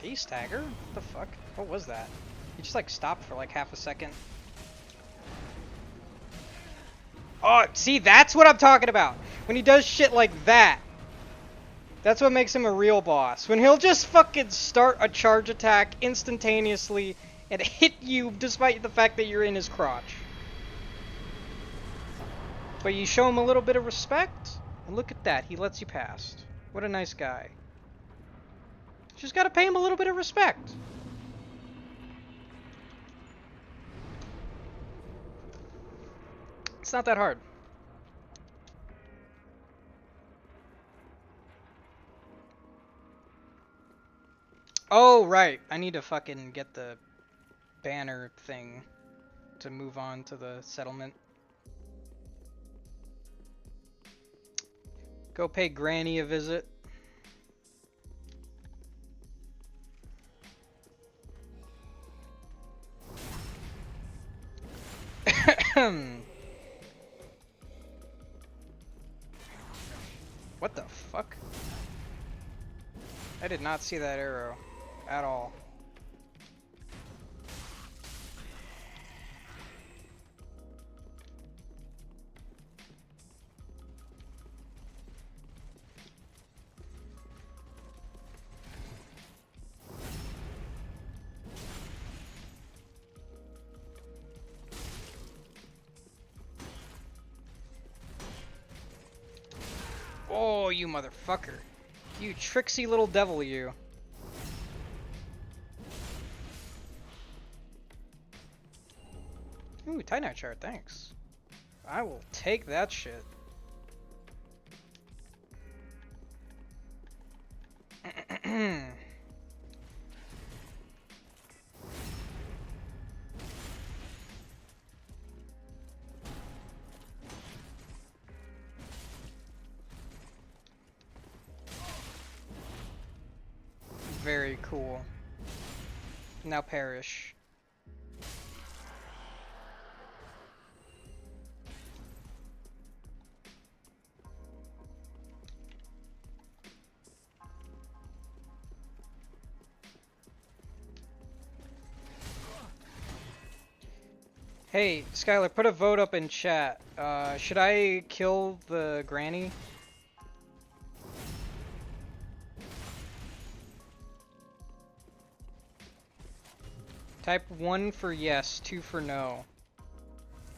He stagger? What the fuck? What was that? He just like stopped for like half a second. Oh, see, that's what I'm talking about. When he does shit like that. That's what makes him a real boss. When he'll just fucking start a charge attack instantaneously and hit you despite the fact that you're in his crotch. But you show him a little bit of respect, and look at that, he lets you past. What a nice guy. Just gotta pay him a little bit of respect. It's not that hard. Oh, right. I need to fucking get the banner thing to move on to the settlement. Go pay Granny a visit. What the fuck? I did not see that arrow at all. Oh, you motherfucker. You tricksy little devil, you. Ooh, Titanite shard, thanks. I will take that shit. Very cool. Now perish. Hey, Skylar, put a vote up in chat. Should I kill the granny? Type 1 for yes, 2 for no.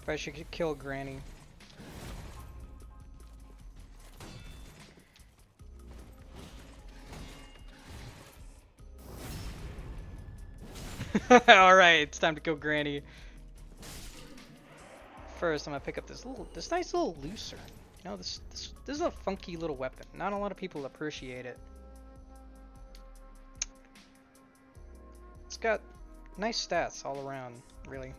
If I should kill Granny. Alright, it's time to kill Granny. First, I'm gonna pick up this nice little looser. You know, this is a funky little weapon. Not a lot of people appreciate it. It's got nice stats all around, really.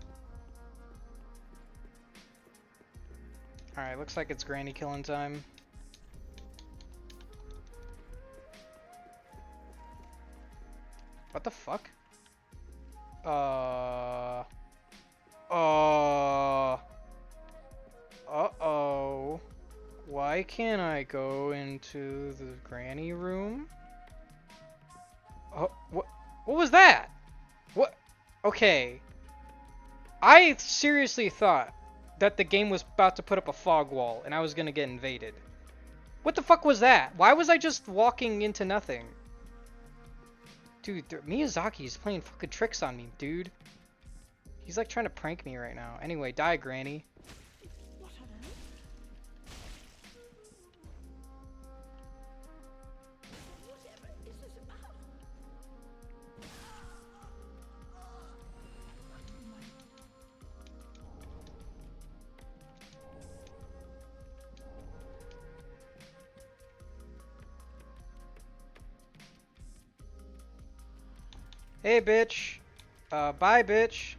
Alright, looks like it's Granny killing time. What the fuck? Uh-oh. Why can't I go into the Granny room? What was that? What? Okay. I seriously thought that the game was about to put up a fog wall and I was gonna get invaded. What the fuck was that? Why was I just walking into nothing? Dude, Miyazaki's playing fucking tricks on me, dude. He's like trying to prank me right now. Anyway, die, Granny. Hey, bitch. Bye, bitch.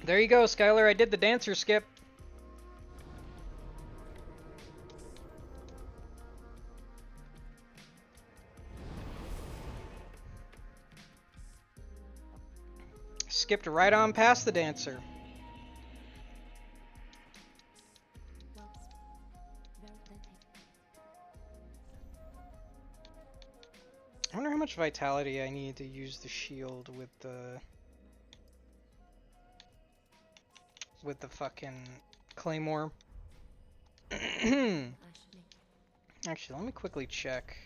There you go, Skylar. I did the dancer skip. Skipped right on past the dancer. I wonder how much vitality I need to use the shield with the fucking claymore. Actually, let me quickly check.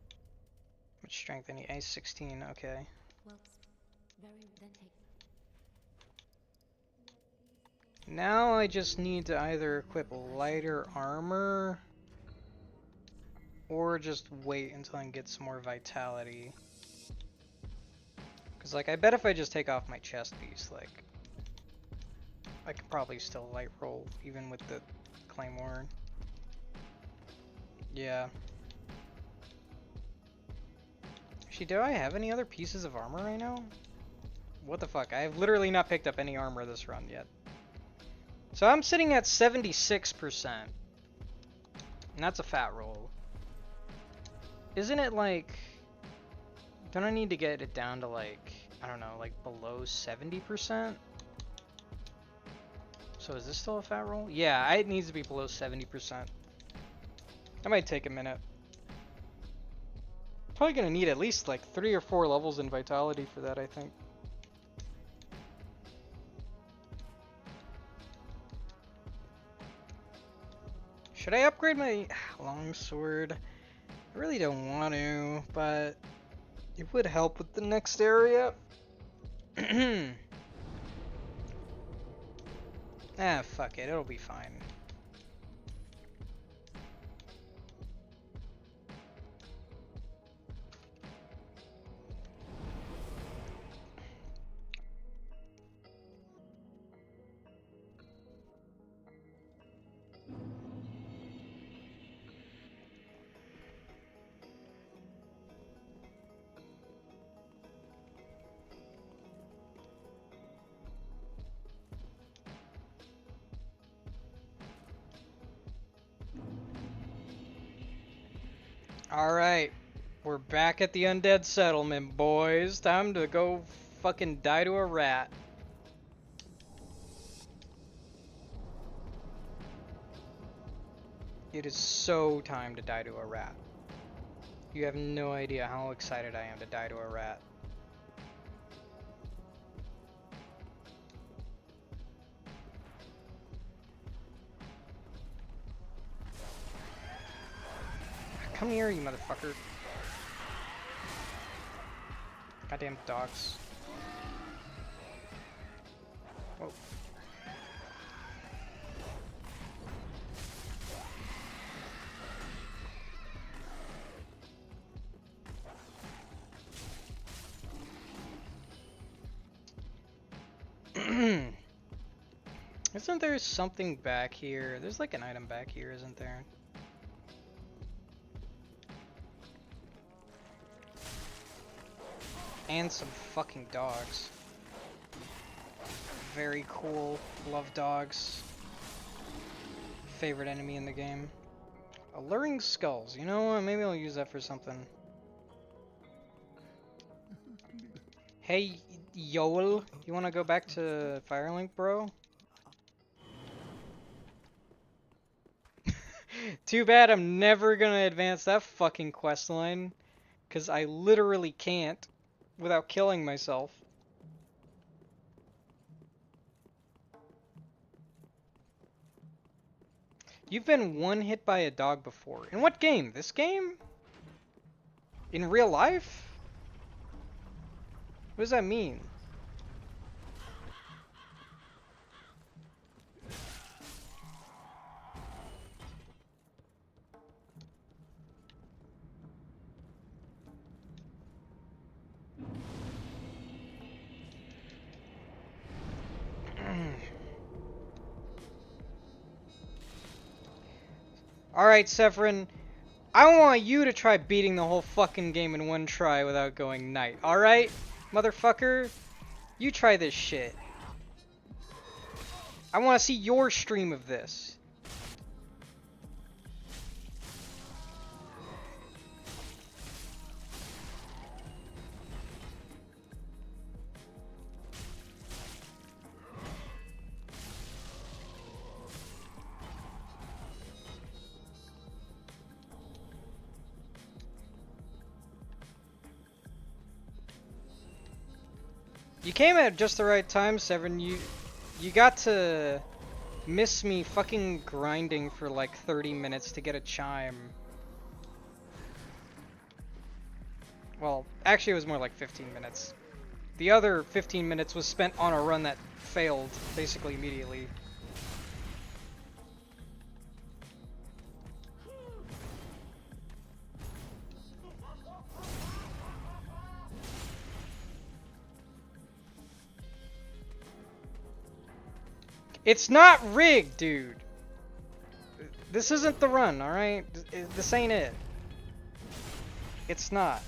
How much strength I need? A16, okay. Now I just need to either equip lighter armor or just wait until I can get some more vitality. Cause like I bet if I just take off my chest piece, like I could probably still light roll even with the claymore. Yeah. Actually, do I have any other pieces of armor right now? What the fuck? I have literally not picked up any armor this run yet. So I'm sitting at 76%. And that's a fat roll. Isn't it like... Don't I need to get it down to like, I don't know, like below 70%? So is this still a fat roll? Yeah, it needs to be below 70%. That might take a minute. Probably gonna need at least like 3 or 4 levels in vitality for that, I think. Should I upgrade my longsword? I really don't want to, but it would help with the next area. Ah, fuck it, it'll be fine. Alright, we're back at the undead settlement, boys. Time to go fucking die to a rat. It is so time to die to a rat. You have no idea how excited I am to die to a rat. Come here, you motherfucker. Goddamn dogs. Whoa. Isn't there something back here? There's like an item back here, isn't there? And some fucking dogs. Very cool. Love dogs. Favorite enemy in the game. Alluring skulls. You know what? Maybe I'll use that for something. Hey, Yoel. You wanna go back to Firelink, bro? Too bad I'm never gonna advance that fucking quest line, because I literally can't without killing myself. You've been one hit by a dog before. In what game? This game? In real life? What does that mean? Alright, Severin. I want you to try beating the whole fucking game in one try without going knight. Alright? Motherfucker? You try this shit. I want to see your stream of this. You came at just the right time, Severin. You got to miss me fucking grinding for like 30 minutes to get a chime. Well, actually it was more like 15 minutes. The other 15 minutes was spent on a run that failed basically immediately. It's not rigged, dude. This isn't the run, alright? This ain't it. It's not.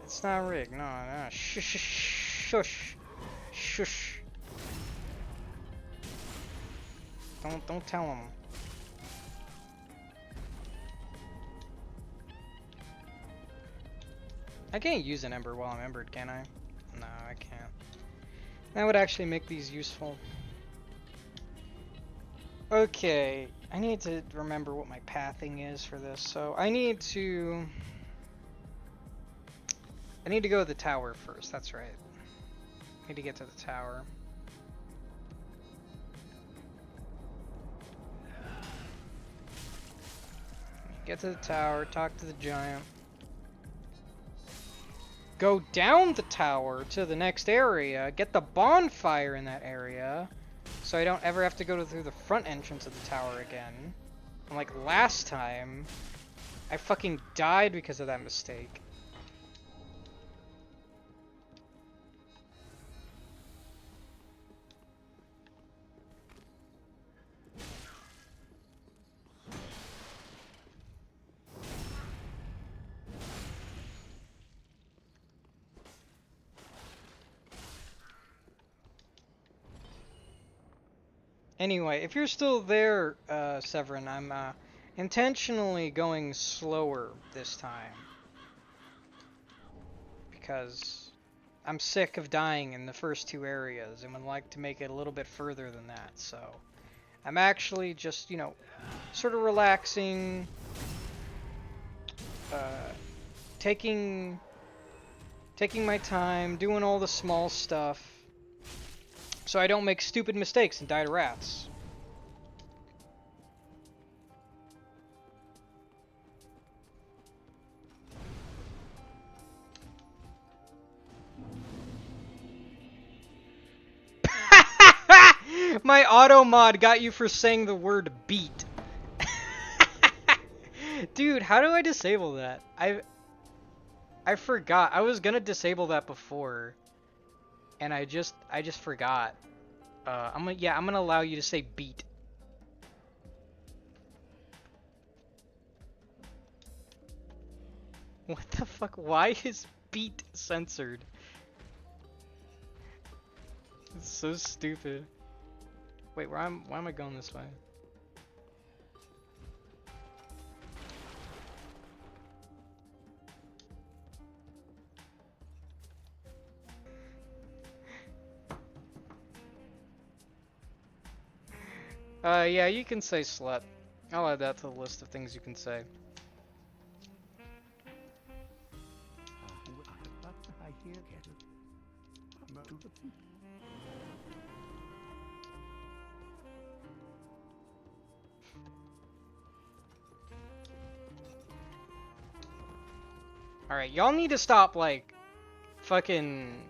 It's not rigged. No. Shush. Don't tell him. I can't use an ember while I'm embered, can I? No, I can't. That would actually make these useful. Okay, I need to remember what my pathing is for this. So I need to go to the tower first. That's right. I need to get to the tower. Get to the tower, talk to the giant. Go down the tower to the next area, get the bonfire in that area, so I don't ever have to go through the front entrance of the tower again. And like last time, I fucking died because of that mistake. Anyway, if you're still there, Severin, I'm intentionally going slower this time. Because I'm sick of dying in the first two areas and would like to make it a little bit further than that, so... I'm actually just, you know, sort of relaxing, taking my time, doing all the small stuff, so I don't make stupid mistakes and die to rats. My auto mod got you for saying the word beat. Dude, how do I disable that? I forgot. I was gonna disable that before, and I just forgot. I'm gonna allow you to say beat. What the fuck? Why is beat censored? It's so stupid. Wait, why am I going this way? Yeah, you can say slut. I'll add that to the list of things you can say. Alright, y'all need to stop, like, fucking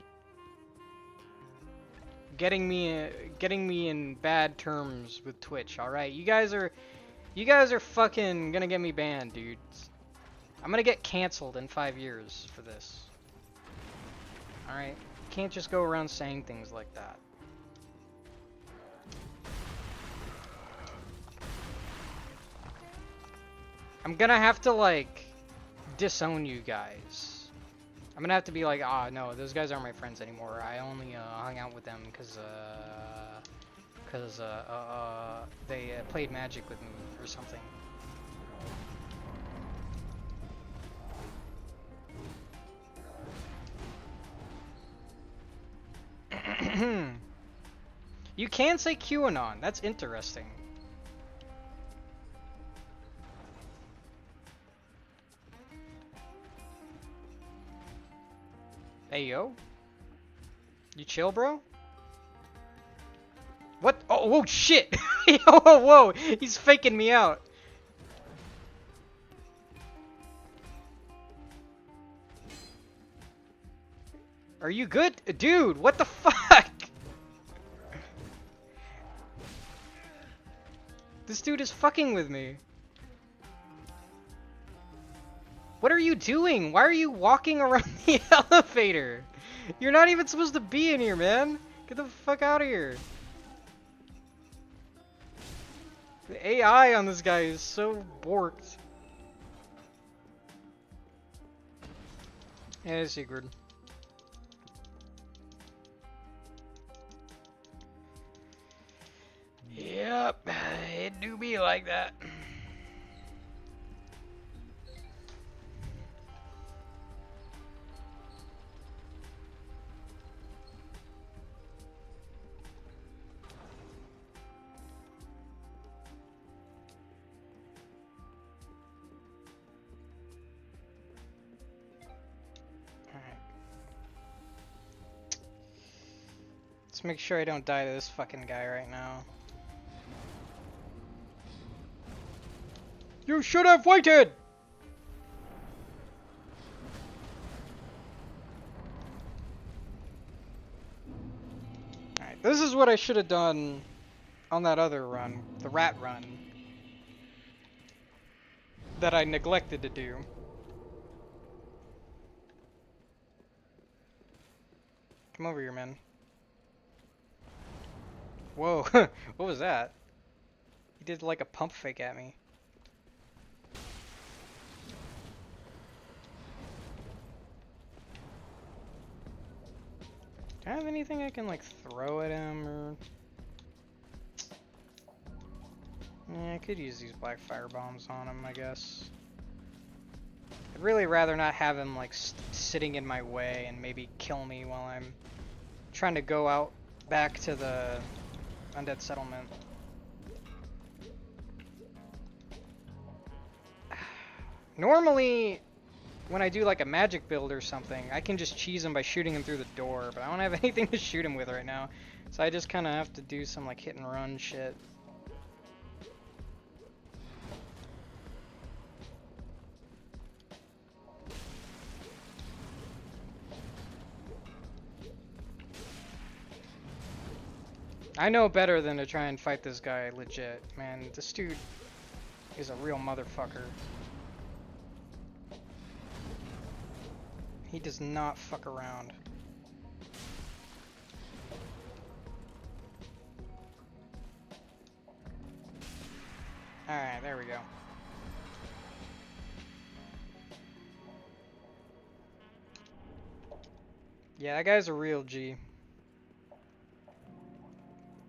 getting me in bad terms with Twitch, alright? You guys are fucking gonna get me banned, dudes. I'm gonna get canceled in 5 years for this. Alright? Can't just go around saying things like that. I'm gonna have to, like, disown you guys. I'm gonna have to be like, ah, no, those guys aren't my friends anymore. I only hung out with them because they played Magic with me or something. You can say QAnon. That's interesting. Hey, yo. You chill, bro? What? Oh, whoa, shit! Whoa, whoa! He's faking me out. Are you good? Dude, what the fuck? This dude is fucking with me. What are you doing? Why are you walking around the elevator? You're not even supposed to be in here, man. Get the fuck out of here. The AI on this guy is so borked. Hey, Sigurd. Yep, it do be like that. Let's make sure I don't die to this fucking guy right now. You should have waited! Alright, this is what I should have done on that other run, the rat run, that I neglected to do. Come over here, man. Whoa, what was that? He did like a pump fake at me. Do I have anything I can like throw at him or... Yeah, I could use these black fire bombs on him, I guess. I'd really rather not have him like sitting in my way and maybe kill me while I'm trying to go out back to the undead settlement. Normally, when I do like a magic build or something, I can just cheese him by shooting him through the door, but I don't have anything to shoot him with right now. So I just kind of have to do some like hit and run shit. I know better than to try and fight this guy legit, man. This dude is a real motherfucker. He does not fuck around. Alright, there we go. Yeah, that guy's a real G.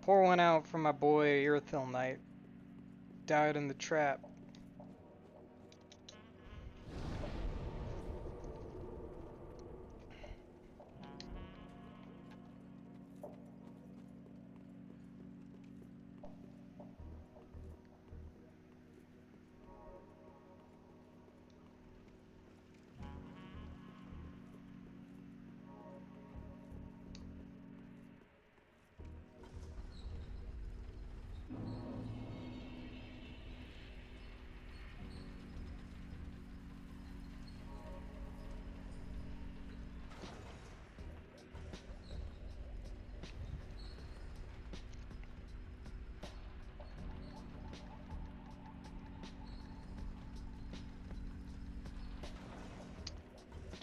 Pour one out for my boy Irithyll Knight. Died in the trap.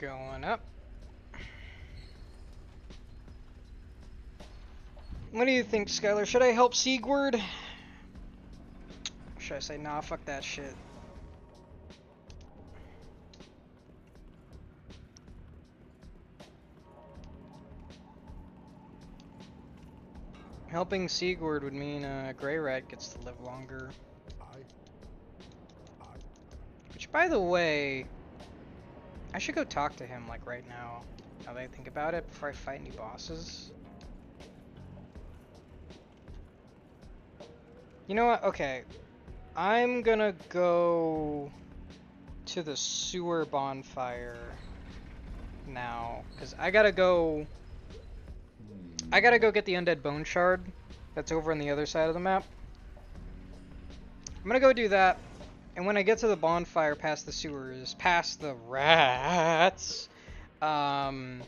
Going up. What do you think, Skylar? Should I help Sigurd? Or should I say, nah, fuck that shit? Helping Sigurd would mean Greyrat gets to live longer. Which, by the way, I should go talk to him, like, right now. Now that I think about it, before I fight any bosses. You know what? Okay. I'm gonna go to the sewer bonfire now. Because I gotta go get the undead bone shard that's over on the other side of the map. I'm gonna go do that. And when I get to the bonfire past the sewers, past the rats, then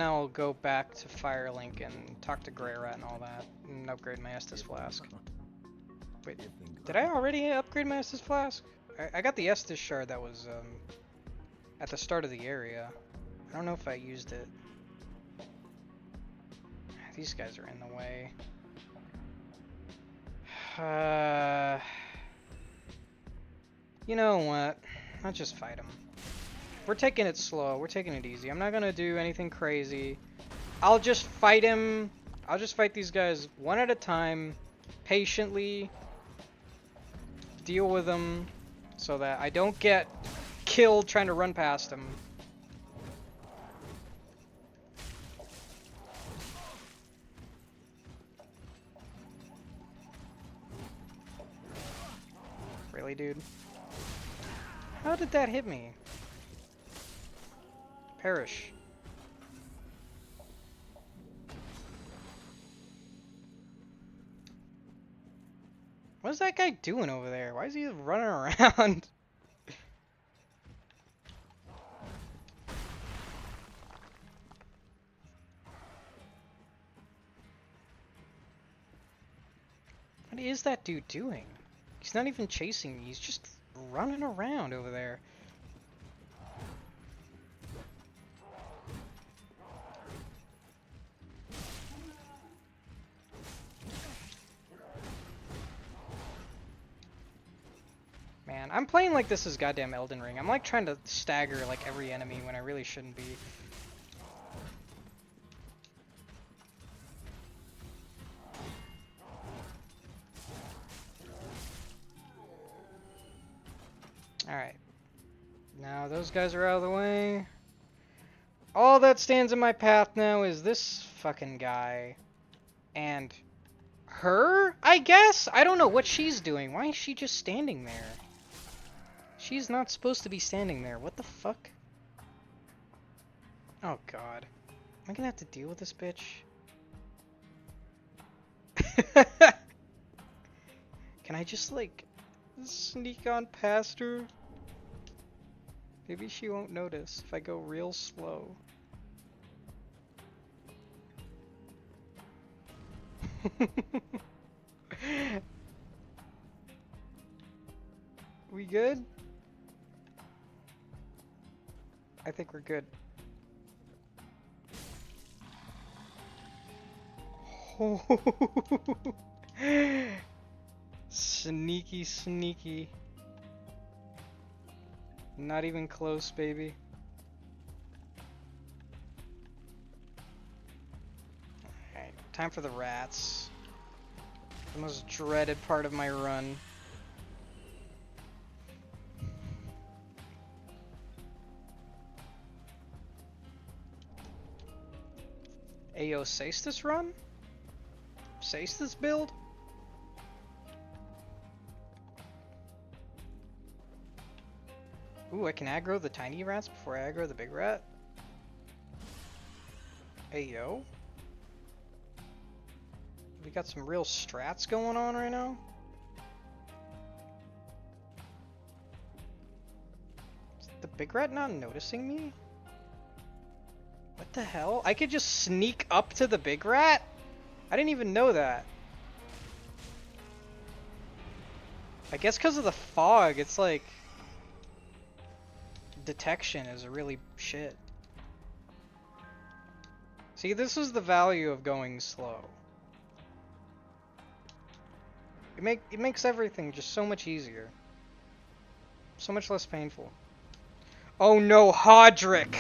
I'll go back to Firelink and talk to Greyrat and all that, and upgrade my Estus Flask. Wait, did I already upgrade my Estus Flask? I got the Estus Shard that was at the start of the area. I don't know if I used it. These guys are in the way. You know what? I'll just fight him. We're taking it slow. We're taking it easy. I'm not gonna do anything crazy. I'll just fight him. I'll just fight these guys one at a time, patiently. Deal with them so that I don't get killed trying to run past him. Really, dude? How did that hit me? Perish. What is that guy doing over there? Why is he running around? What is that dude doing? He's not even chasing me, he's just running around over there. Man, I'm playing like this is goddamn Elden Ring. I'm like trying to stagger like every enemy when I really shouldn't be. Alright. Now those guys are out of the way. All that stands in my path now is this fucking guy. And her, I guess? I don't know what she's doing. Why is she just standing there? She's not supposed to be standing there. What the fuck? Oh god. Am I gonna have to deal with this bitch? Can I just like sneak on past her? Maybe she won't notice if I go real slow. We good? I think we're good. Sneaky, sneaky. Not even close, baby. Alright, time for the rats. The most dreaded part of my run. Ayo, Saestus run? Saestus build? Ooh, I can aggro the tiny rats before I aggro the big rat? Ayo. We got some real strats going on right now. Is the big rat not noticing me? What the hell? I could just sneak up to the big rat? I didn't even know that. I guess because of the fog, it's like detection is really shit. See, this is the value of going slow. It makes everything just so much easier. So much less painful. Oh no, Hodrick!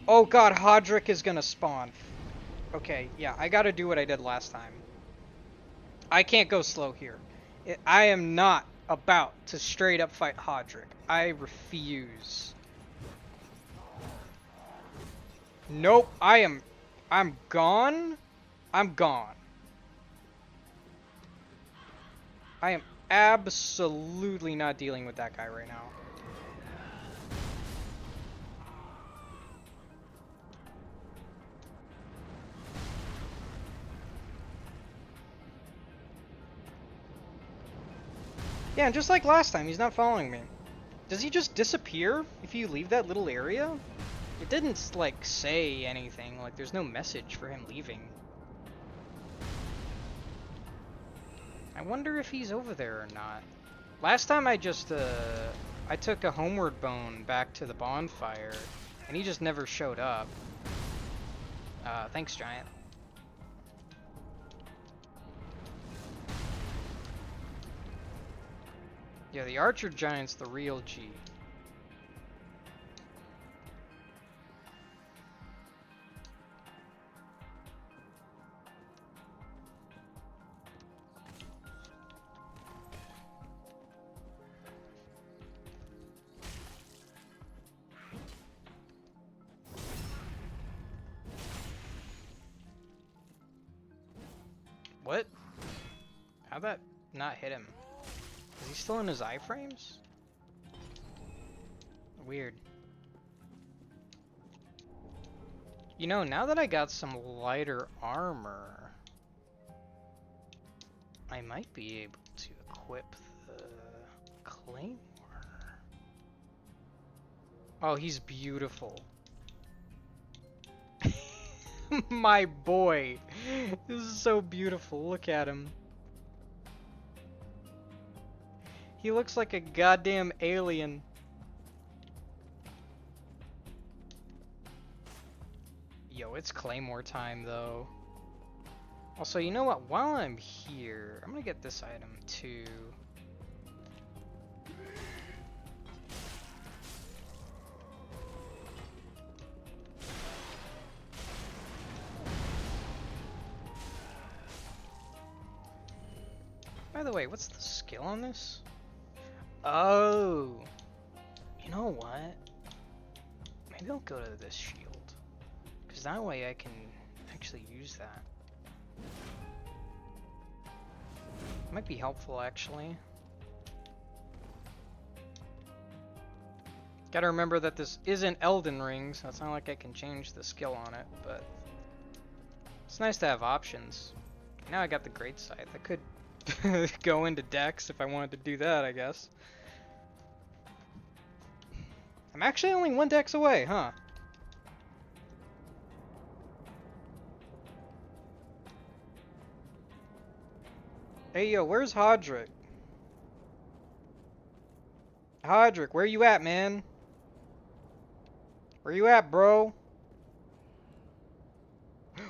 Oh god, Hodrick is gonna spawn. Okay, yeah, I gotta do what I did last time. I can't go slow here. I am not about to straight up fight Hodrick. I refuse. Nope, I'm gone. I'm gone. I am absolutely not dealing with that guy right now. Yeah, and just like last time, he's not following me. Does he just disappear if you leave that little area? It didn't, like, say anything. Like, there's no message for him leaving. I wonder if he's over there or not. Last time I just, I took a homeward bone back to the bonfire, and he just never showed up. Thanks, Giant. Yeah, the Archer Giant's the real G. What? How'd that not hit him? Is he still in his iframes? Weird. You know, now that I got some lighter armor, I might be able to equip the Claymore. Oh, he's beautiful. My boy. This is so beautiful. Look at him. He looks like a goddamn alien. Yo, it's Claymore time, though. Also, you know what? While I'm here, I'm gonna get this item, too. By the way, what's the skill on this? Oh, you know what? Maybe I'll go to this shield, because that way I can actually use that. Might be helpful, actually. Gotta remember that this isn't Elden Ring, so it's not like I can change the skill on it, but it's nice to have options. Now I got the Great Scythe. I could go into Dex if I wanted to do that, I guess. I'm actually only one Dex away, huh? Hey, yo, where's Hodrick? Hodrick, where you at, man? Where you at, bro?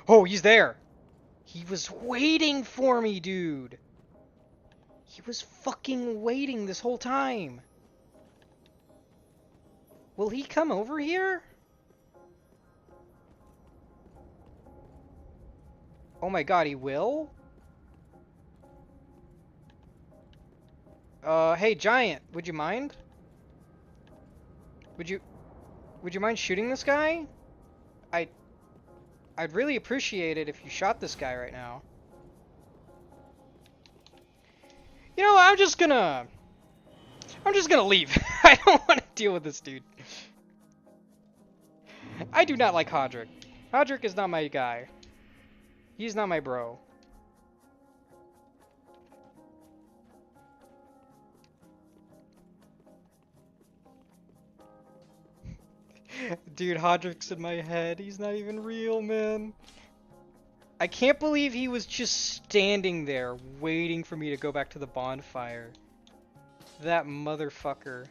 Oh, he's there! He was waiting for me, dude! He was fucking waiting this whole time! Will he come over here? Oh my god, he will? Hey, Giant, would you mind? Would you mind shooting this guy? I'd really appreciate it if you shot this guy right now. You know, I'm just gonna leave. I don't want to deal with this dude. I do not like Hodrick. Hodrick is not my guy. He's not my bro. Dude, Hodrick's in my head. He's not even real, man. I can't believe he was just standing there waiting for me to go back to the bonfire. That motherfucker.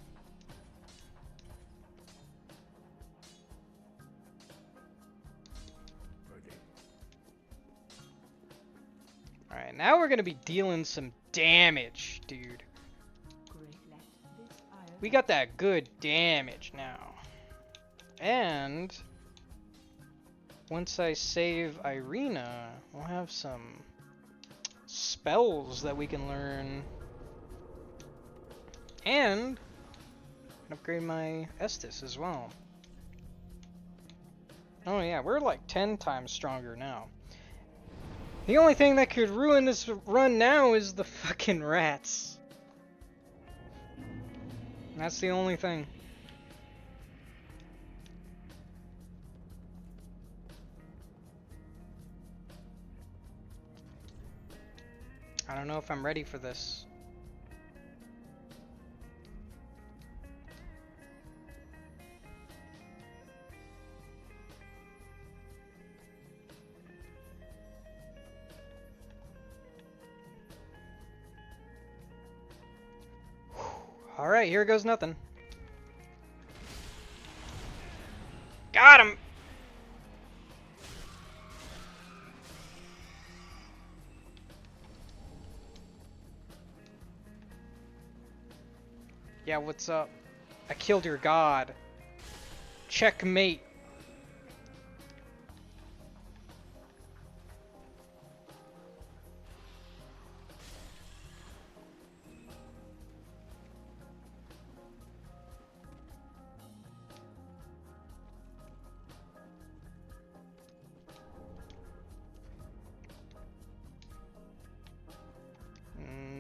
Alright, now we're gonna be dealing some damage, dude. We got that good damage now. And once I save Irina, we'll have some spells that we can learn. And upgrade my Estus as well. Oh yeah, we're like 10 times stronger now. The only thing that could ruin this run now is the fucking rats. That's the only thing. I don't know if I'm ready for this. Alright, here goes nothing. Got him! Yeah, what's up? I killed your god. Checkmate.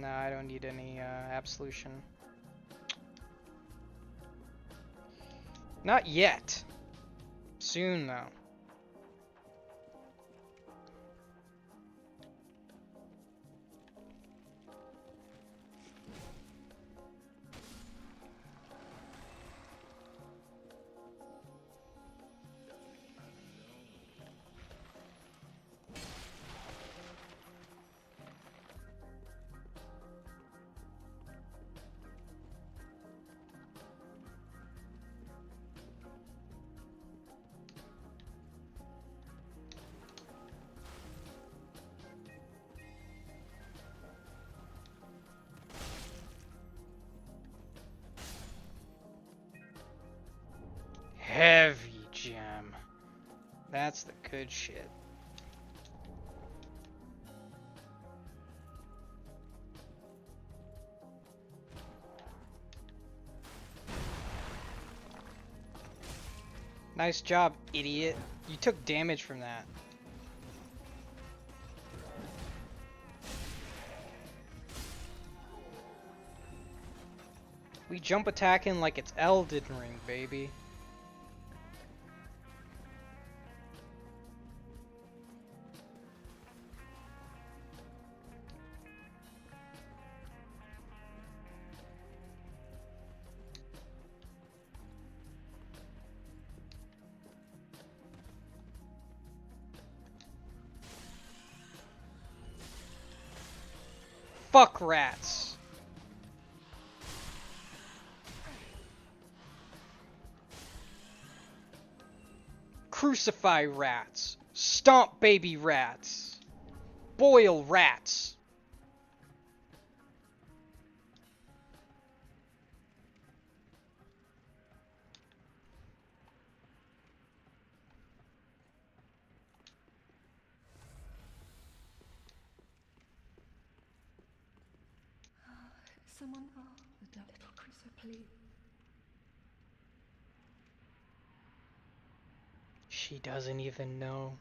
No, I don't need any absolution. Not yet. Soon, though. Heavy gem. That's the good shit. Nice job, idiot. You took damage from that. We jump attacking like it's Elden Ring, baby. Fuck rats. Crucify rats. Stomp baby rats. Boil rats. Someone, the little Crusoe, please. She doesn't even know.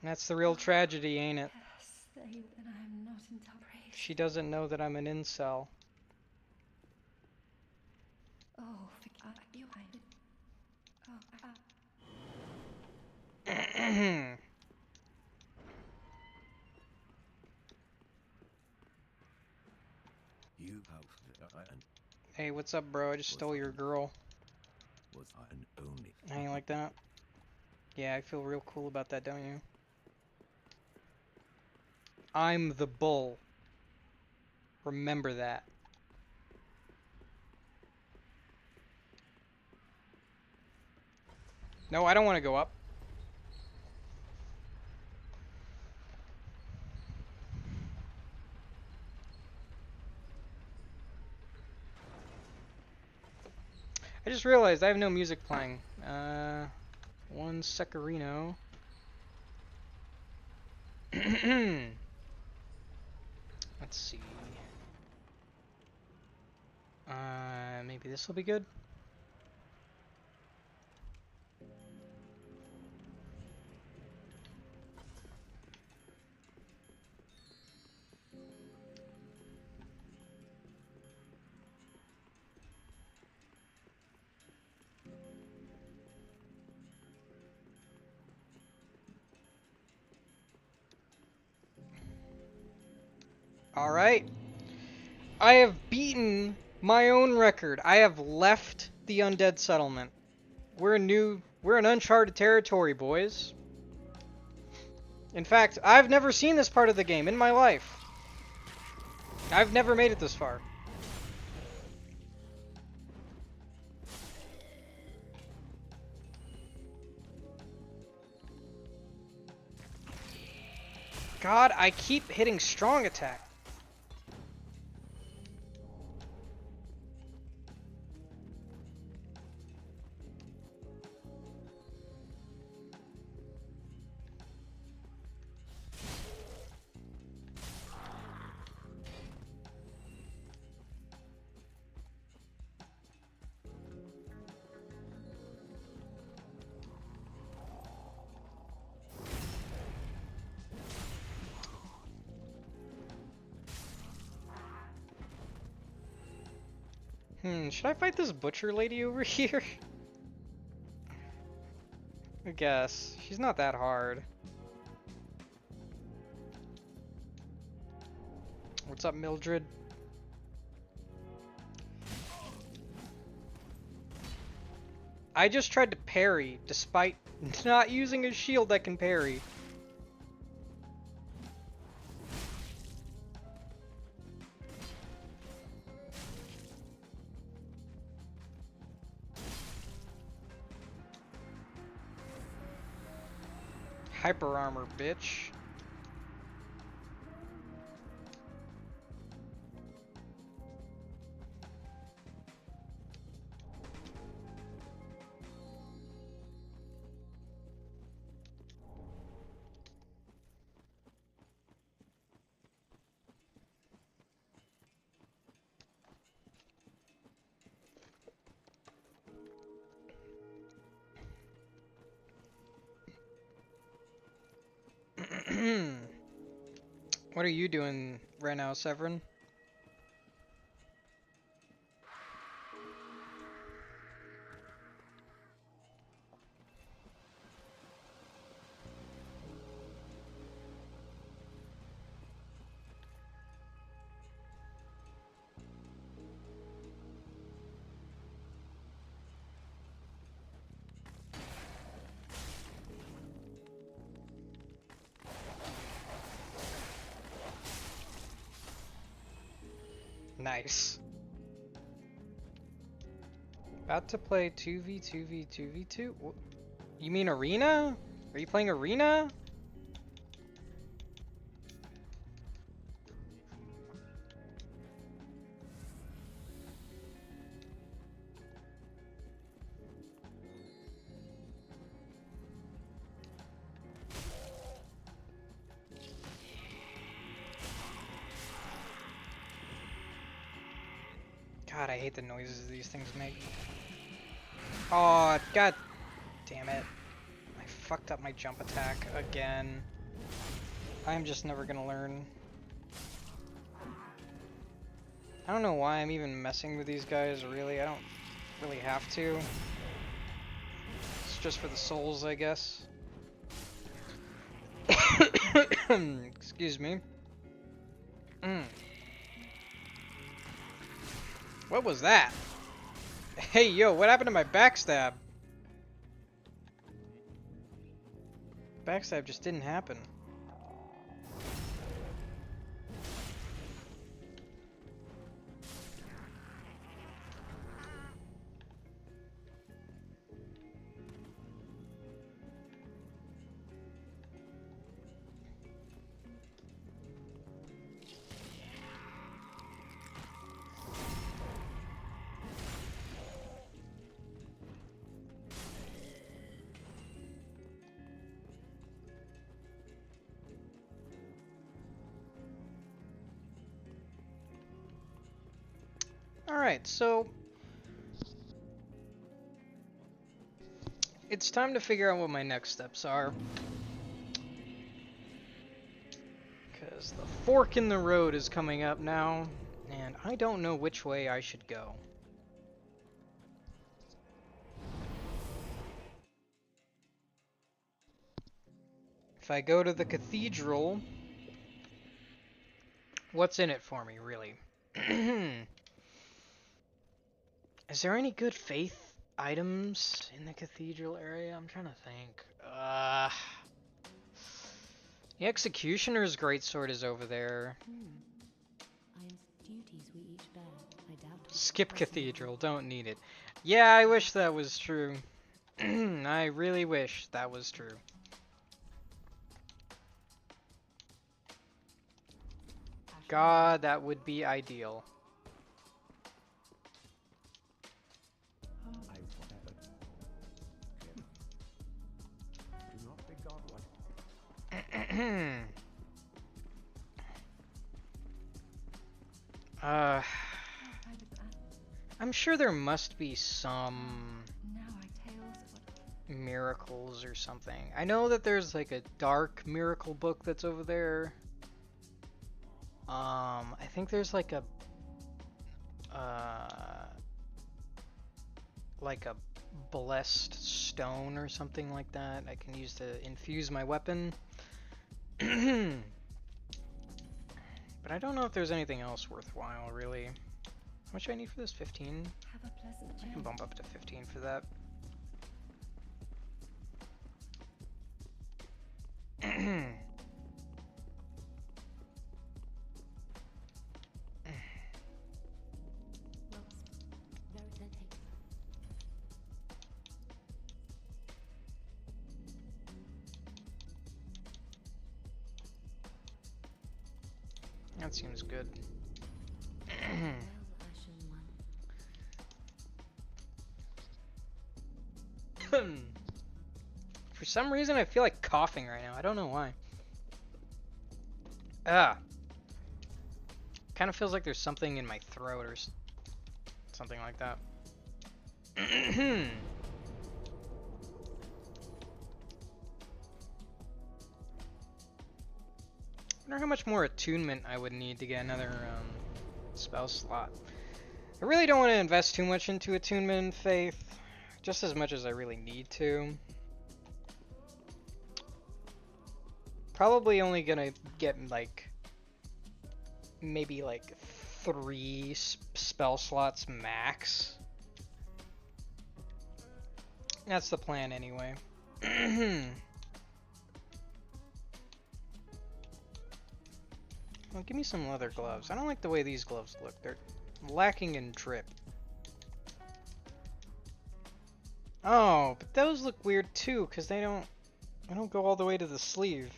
That's the real tragedy, ain't it? Yes, they, and I am not entirely. She doesn't know that I'm an incel. Oh, you hide. Oh, You have Hey, what's up, bro? I just stole your girl. was an only. I ain't like that. Yeah, I feel real cool about that, don't you? I'm the bull. Remember that. No, I don't want to go up. I just realized I have no music playing. One Secarino. Let's see. Maybe this will be good. Alright. I have beaten my own record. I have left the undead settlement. We're in uncharted territory, boys. In fact, I've never seen this part of the game in my life. I've never made it this far. God, I keep hitting strong attack. Should I fight this butcher lady over here? I guess. She's not that hard. What's up, Mildred? I just tried to parry, despite not using a shield that can parry. Hyper armor, bitch. What are you doing right now, Severin? Nice. About to play 2v2v2v2? You mean arena? Are you playing arena? God, I hate the noises these things make. Oh, god damn it. I fucked up my jump attack again. I'm just never gonna learn. I don't know why I'm even messing with these guys, really. I don't really have to. It's just for the souls, I guess. Excuse me. What was that? Hey, yo, what happened to my backstab? Backstab just didn't happen. Alright, so it's time to figure out what my next steps are. Because the fork in the road is coming up now, and I don't know which way I should go. If I go to the cathedral, what's in it for me, really? Is there any good faith items in the cathedral area? I'm trying to think. The Executioner's greatsword is over there. Duties we each bear. I doubt it. Skip cathedral, don't need it. Yeah, I wish that was true. I really wish that was true. God, that would be ideal. I forever. Do not be godlike. I'm sure there must be some Now I tales of what miracles or something. I know that there's like a dark miracle book that's over there. I think there's like a blessed stone or something like that I can use to infuse my weapon. But I don't know if there's anything else worthwhile, really. How much do I need for this? 15? have a pleasant I can journey. bump up to 15 for that. Well, then take. That seems good. Well, Ashen One. For some reason, I feel like coughing right now. I don't know why. Kind of feels like there's something in my throat or something like that. I wonder how much more attunement I would need to get another spell slot. I really don't want to invest too much into attunement and faith, just as much as I really need to. Probably only gonna get like maybe like 3 spell slots max. That's the plan anyway. Well, give me some leather gloves. I don't like the way these gloves look. They're lacking in drip. Oh, but those look weird too, because they don't go all the way to the sleeve.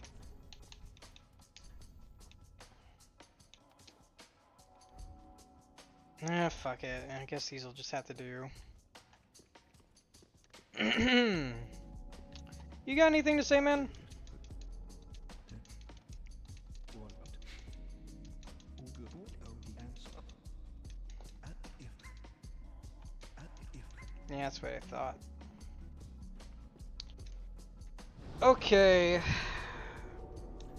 Ah, fuck it. I guess these will just have to do. You got anything to say, man? What? All good. What? Oh, the answer. If. Yeah, that's what I thought. Okay.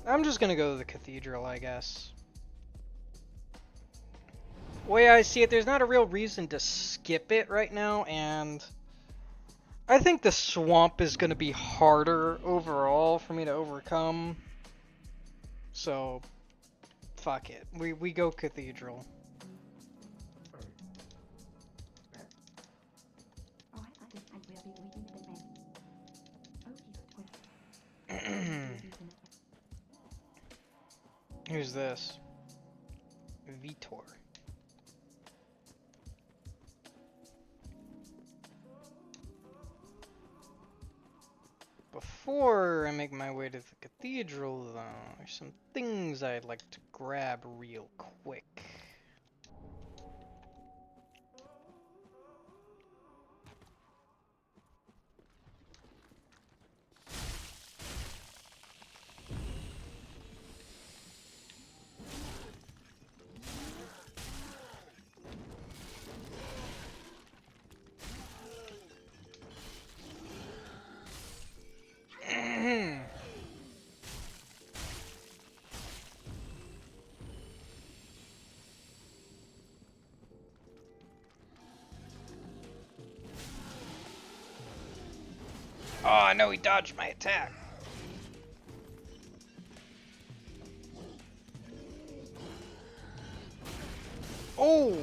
I'm just gonna go to the cathedral, I guess. The way I see it, there's not a real reason to skip it right now, and I think the swamp is gonna be harder overall for me to overcome. So, fuck it. We go cathedral. Oh, I will be waiting for the man. Who's this? Vitor. Before I make my way to the cathedral, though, there's some things I'd like to grab real quick. Oh no, he dodged my attack. Oh!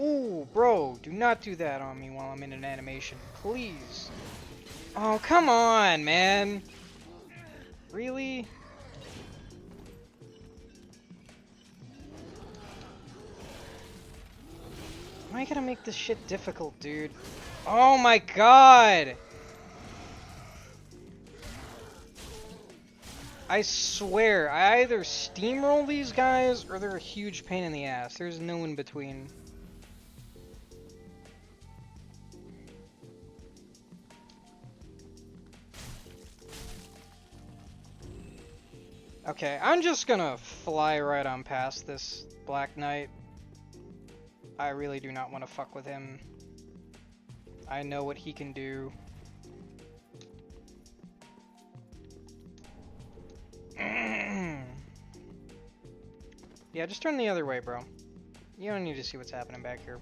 Ooh, bro, do not do that on me while I'm in an animation, please. Oh, come on, man. Really? Why you gotta make this shit difficult, dude? Oh my god! I swear, I either steamroll these guys or they're a huge pain in the ass. There's no in between. Okay, I'm just gonna fly right on past this Black Knight. I really do not want to fuck with him. I know what he can do. Yeah, just turn the other way, bro. You don't need to see what's happening back here.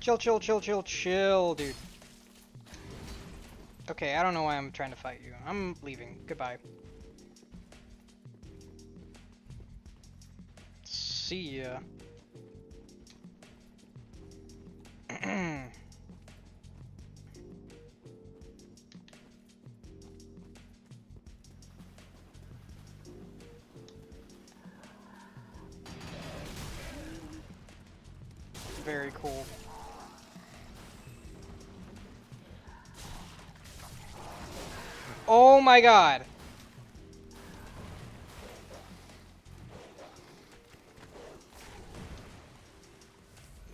Chill, chill, chill, chill, chill, dude. Okay, I don't know why I'm trying to fight you. I'm leaving. Goodbye. See ya. Very cool. Oh my god!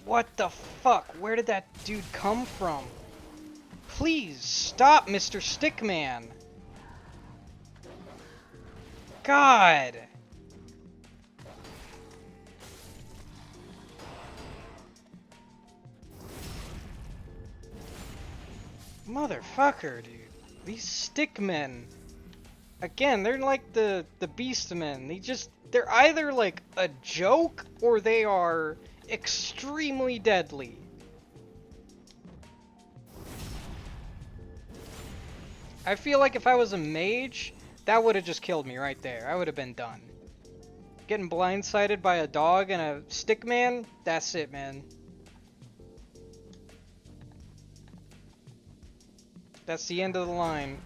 What the fuck? Where did that dude come from? Please stop, Mr. Stickman! God! Motherfucker, dude. These stickmen. Again, they're like the beastmen. They're either like a joke or they are extremely deadly. I feel like if I was a mage, that would have just killed me right there. I would have been done. Getting blindsided by a dog and a stickman? That's it, man. That's the end of the line.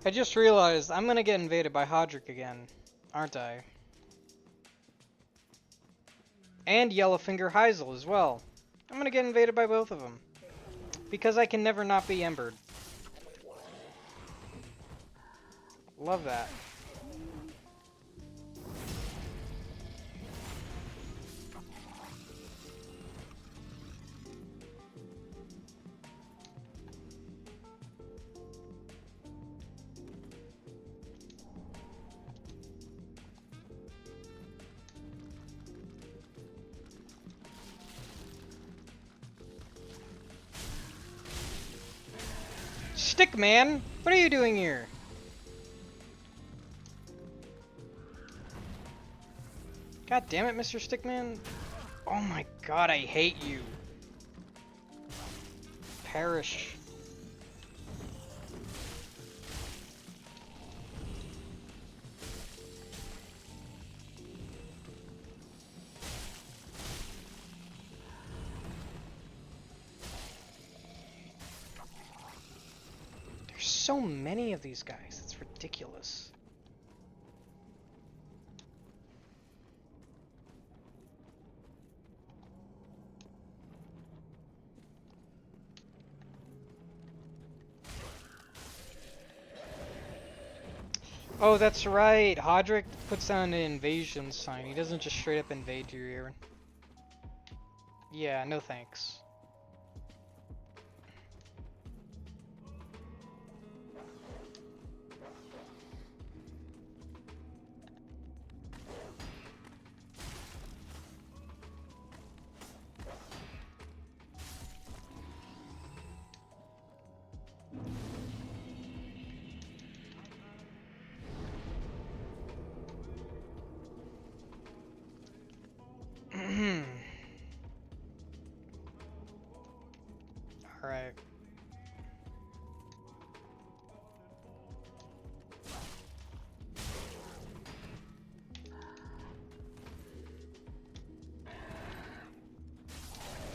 I just realized I'm gonna get invaded by Hodrick again, aren't I? And Yellowfinger Heisel as well. I'm gonna get invaded by both of them. Because I can never not be Embered. Love that. Stickman, what are you doing here? God damn it, Mr. Stickman. Oh my god, I hate you. Perish. There's so many of these guys, it's ridiculous. Oh, that's right. Hodrick puts down an invasion sign. He doesn't just straight up invade you. Yeah, no thanks. Alright.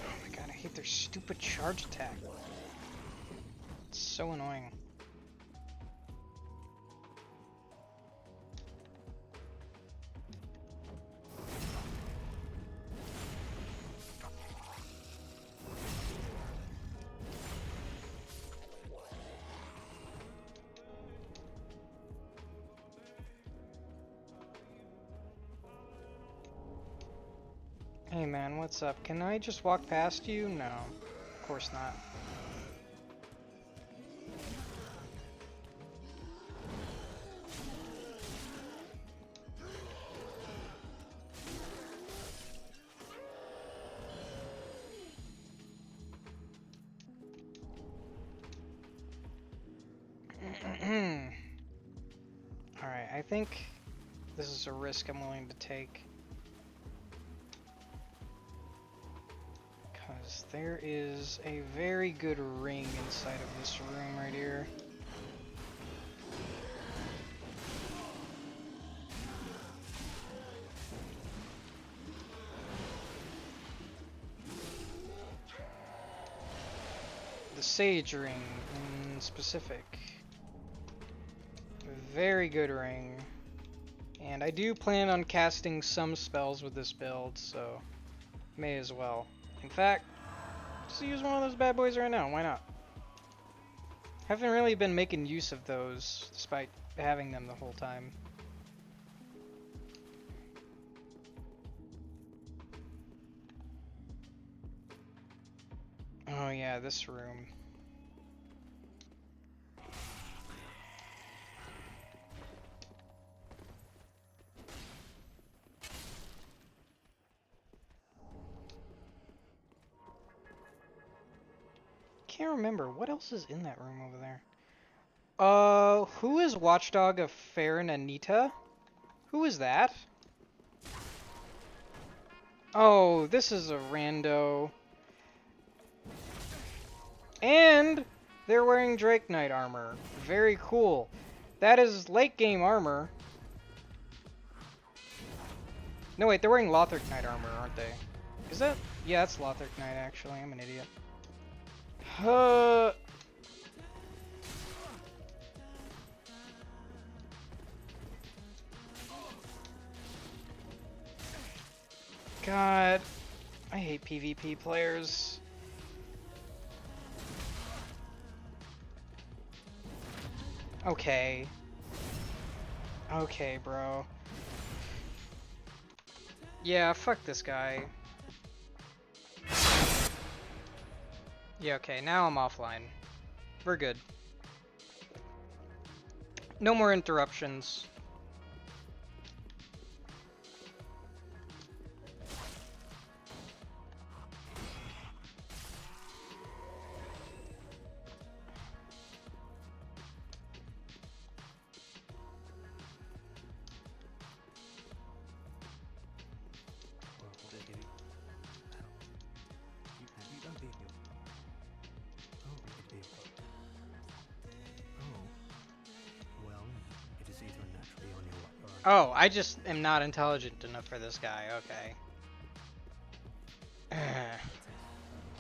Oh my god, I hate their stupid charge attack. It's so annoying. Hey man, what's up? Can I just walk past you? No, of course not. Alright, I think this is a risk I'm willing to take. Because there is a very good ring inside of this room right here. The Sage Ring in specific. Very good ring. And I do plan on casting some spells with this build, so may as well. In fact, just use one of those bad boys right now, why not? Haven't really been making use of those, despite having them the whole time. Oh yeah, this room. Can't remember, what else is in that room over there? Who is Watchdog of Farron Anita? Who is that? Oh, this is a rando. And they're wearing Drake Knight armor. Very cool. That is late game armor. No wait, they're wearing Lothric Knight armor, aren't they? Is that? Yeah, that's Lothric Knight actually. I'm an idiot. God, I hate PvP players. Okay. Okay, bro. Yeah, fuck this guy. Yeah, okay, now I'm offline. We're good. No more interruptions. Well, what did you? You don't be your. Oh, it be. Oh. Well, it is either naturally on your way or. Oh, I just am not intelligent enough for this guy, okay.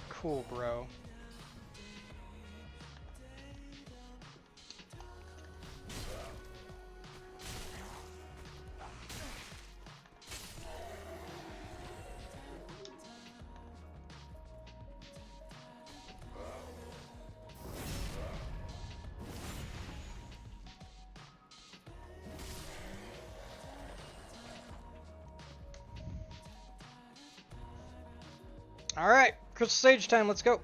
Cool, bro. Alright, Crystal Sage time, let's go.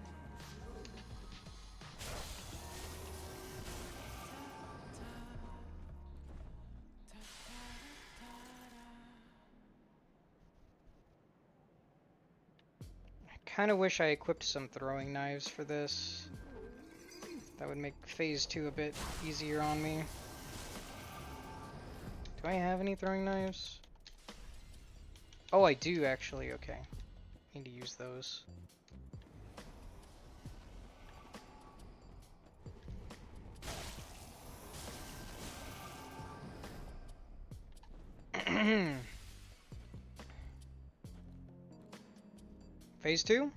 Kind of wish I equipped some throwing knives for this. That would make phase 2 a bit easier on me. Do I have any throwing knives? Oh, I do actually, okay. Need to use those. Phase 2?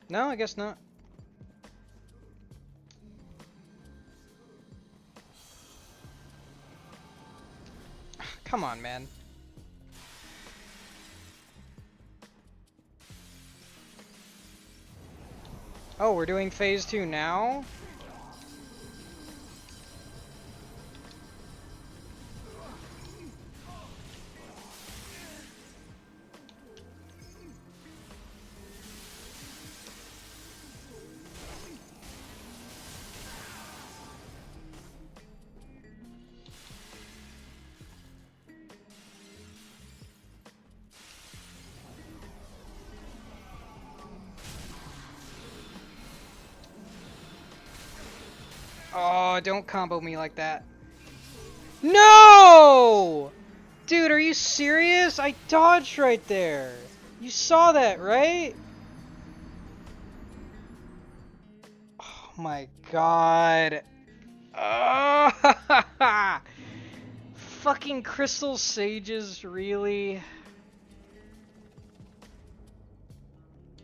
No, I guess not. Come on, man. Oh, we're doing phase 2 now? Oh, don't combo me like that. No! Dude, are you serious? I dodged right there. You saw that, right? Oh my god. Fucking Crystal Sages, really?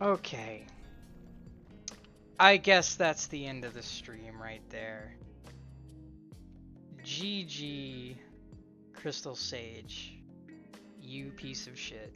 Okay. I guess that's the end of the stream right there. GG, Crystal Sage. You piece of shit.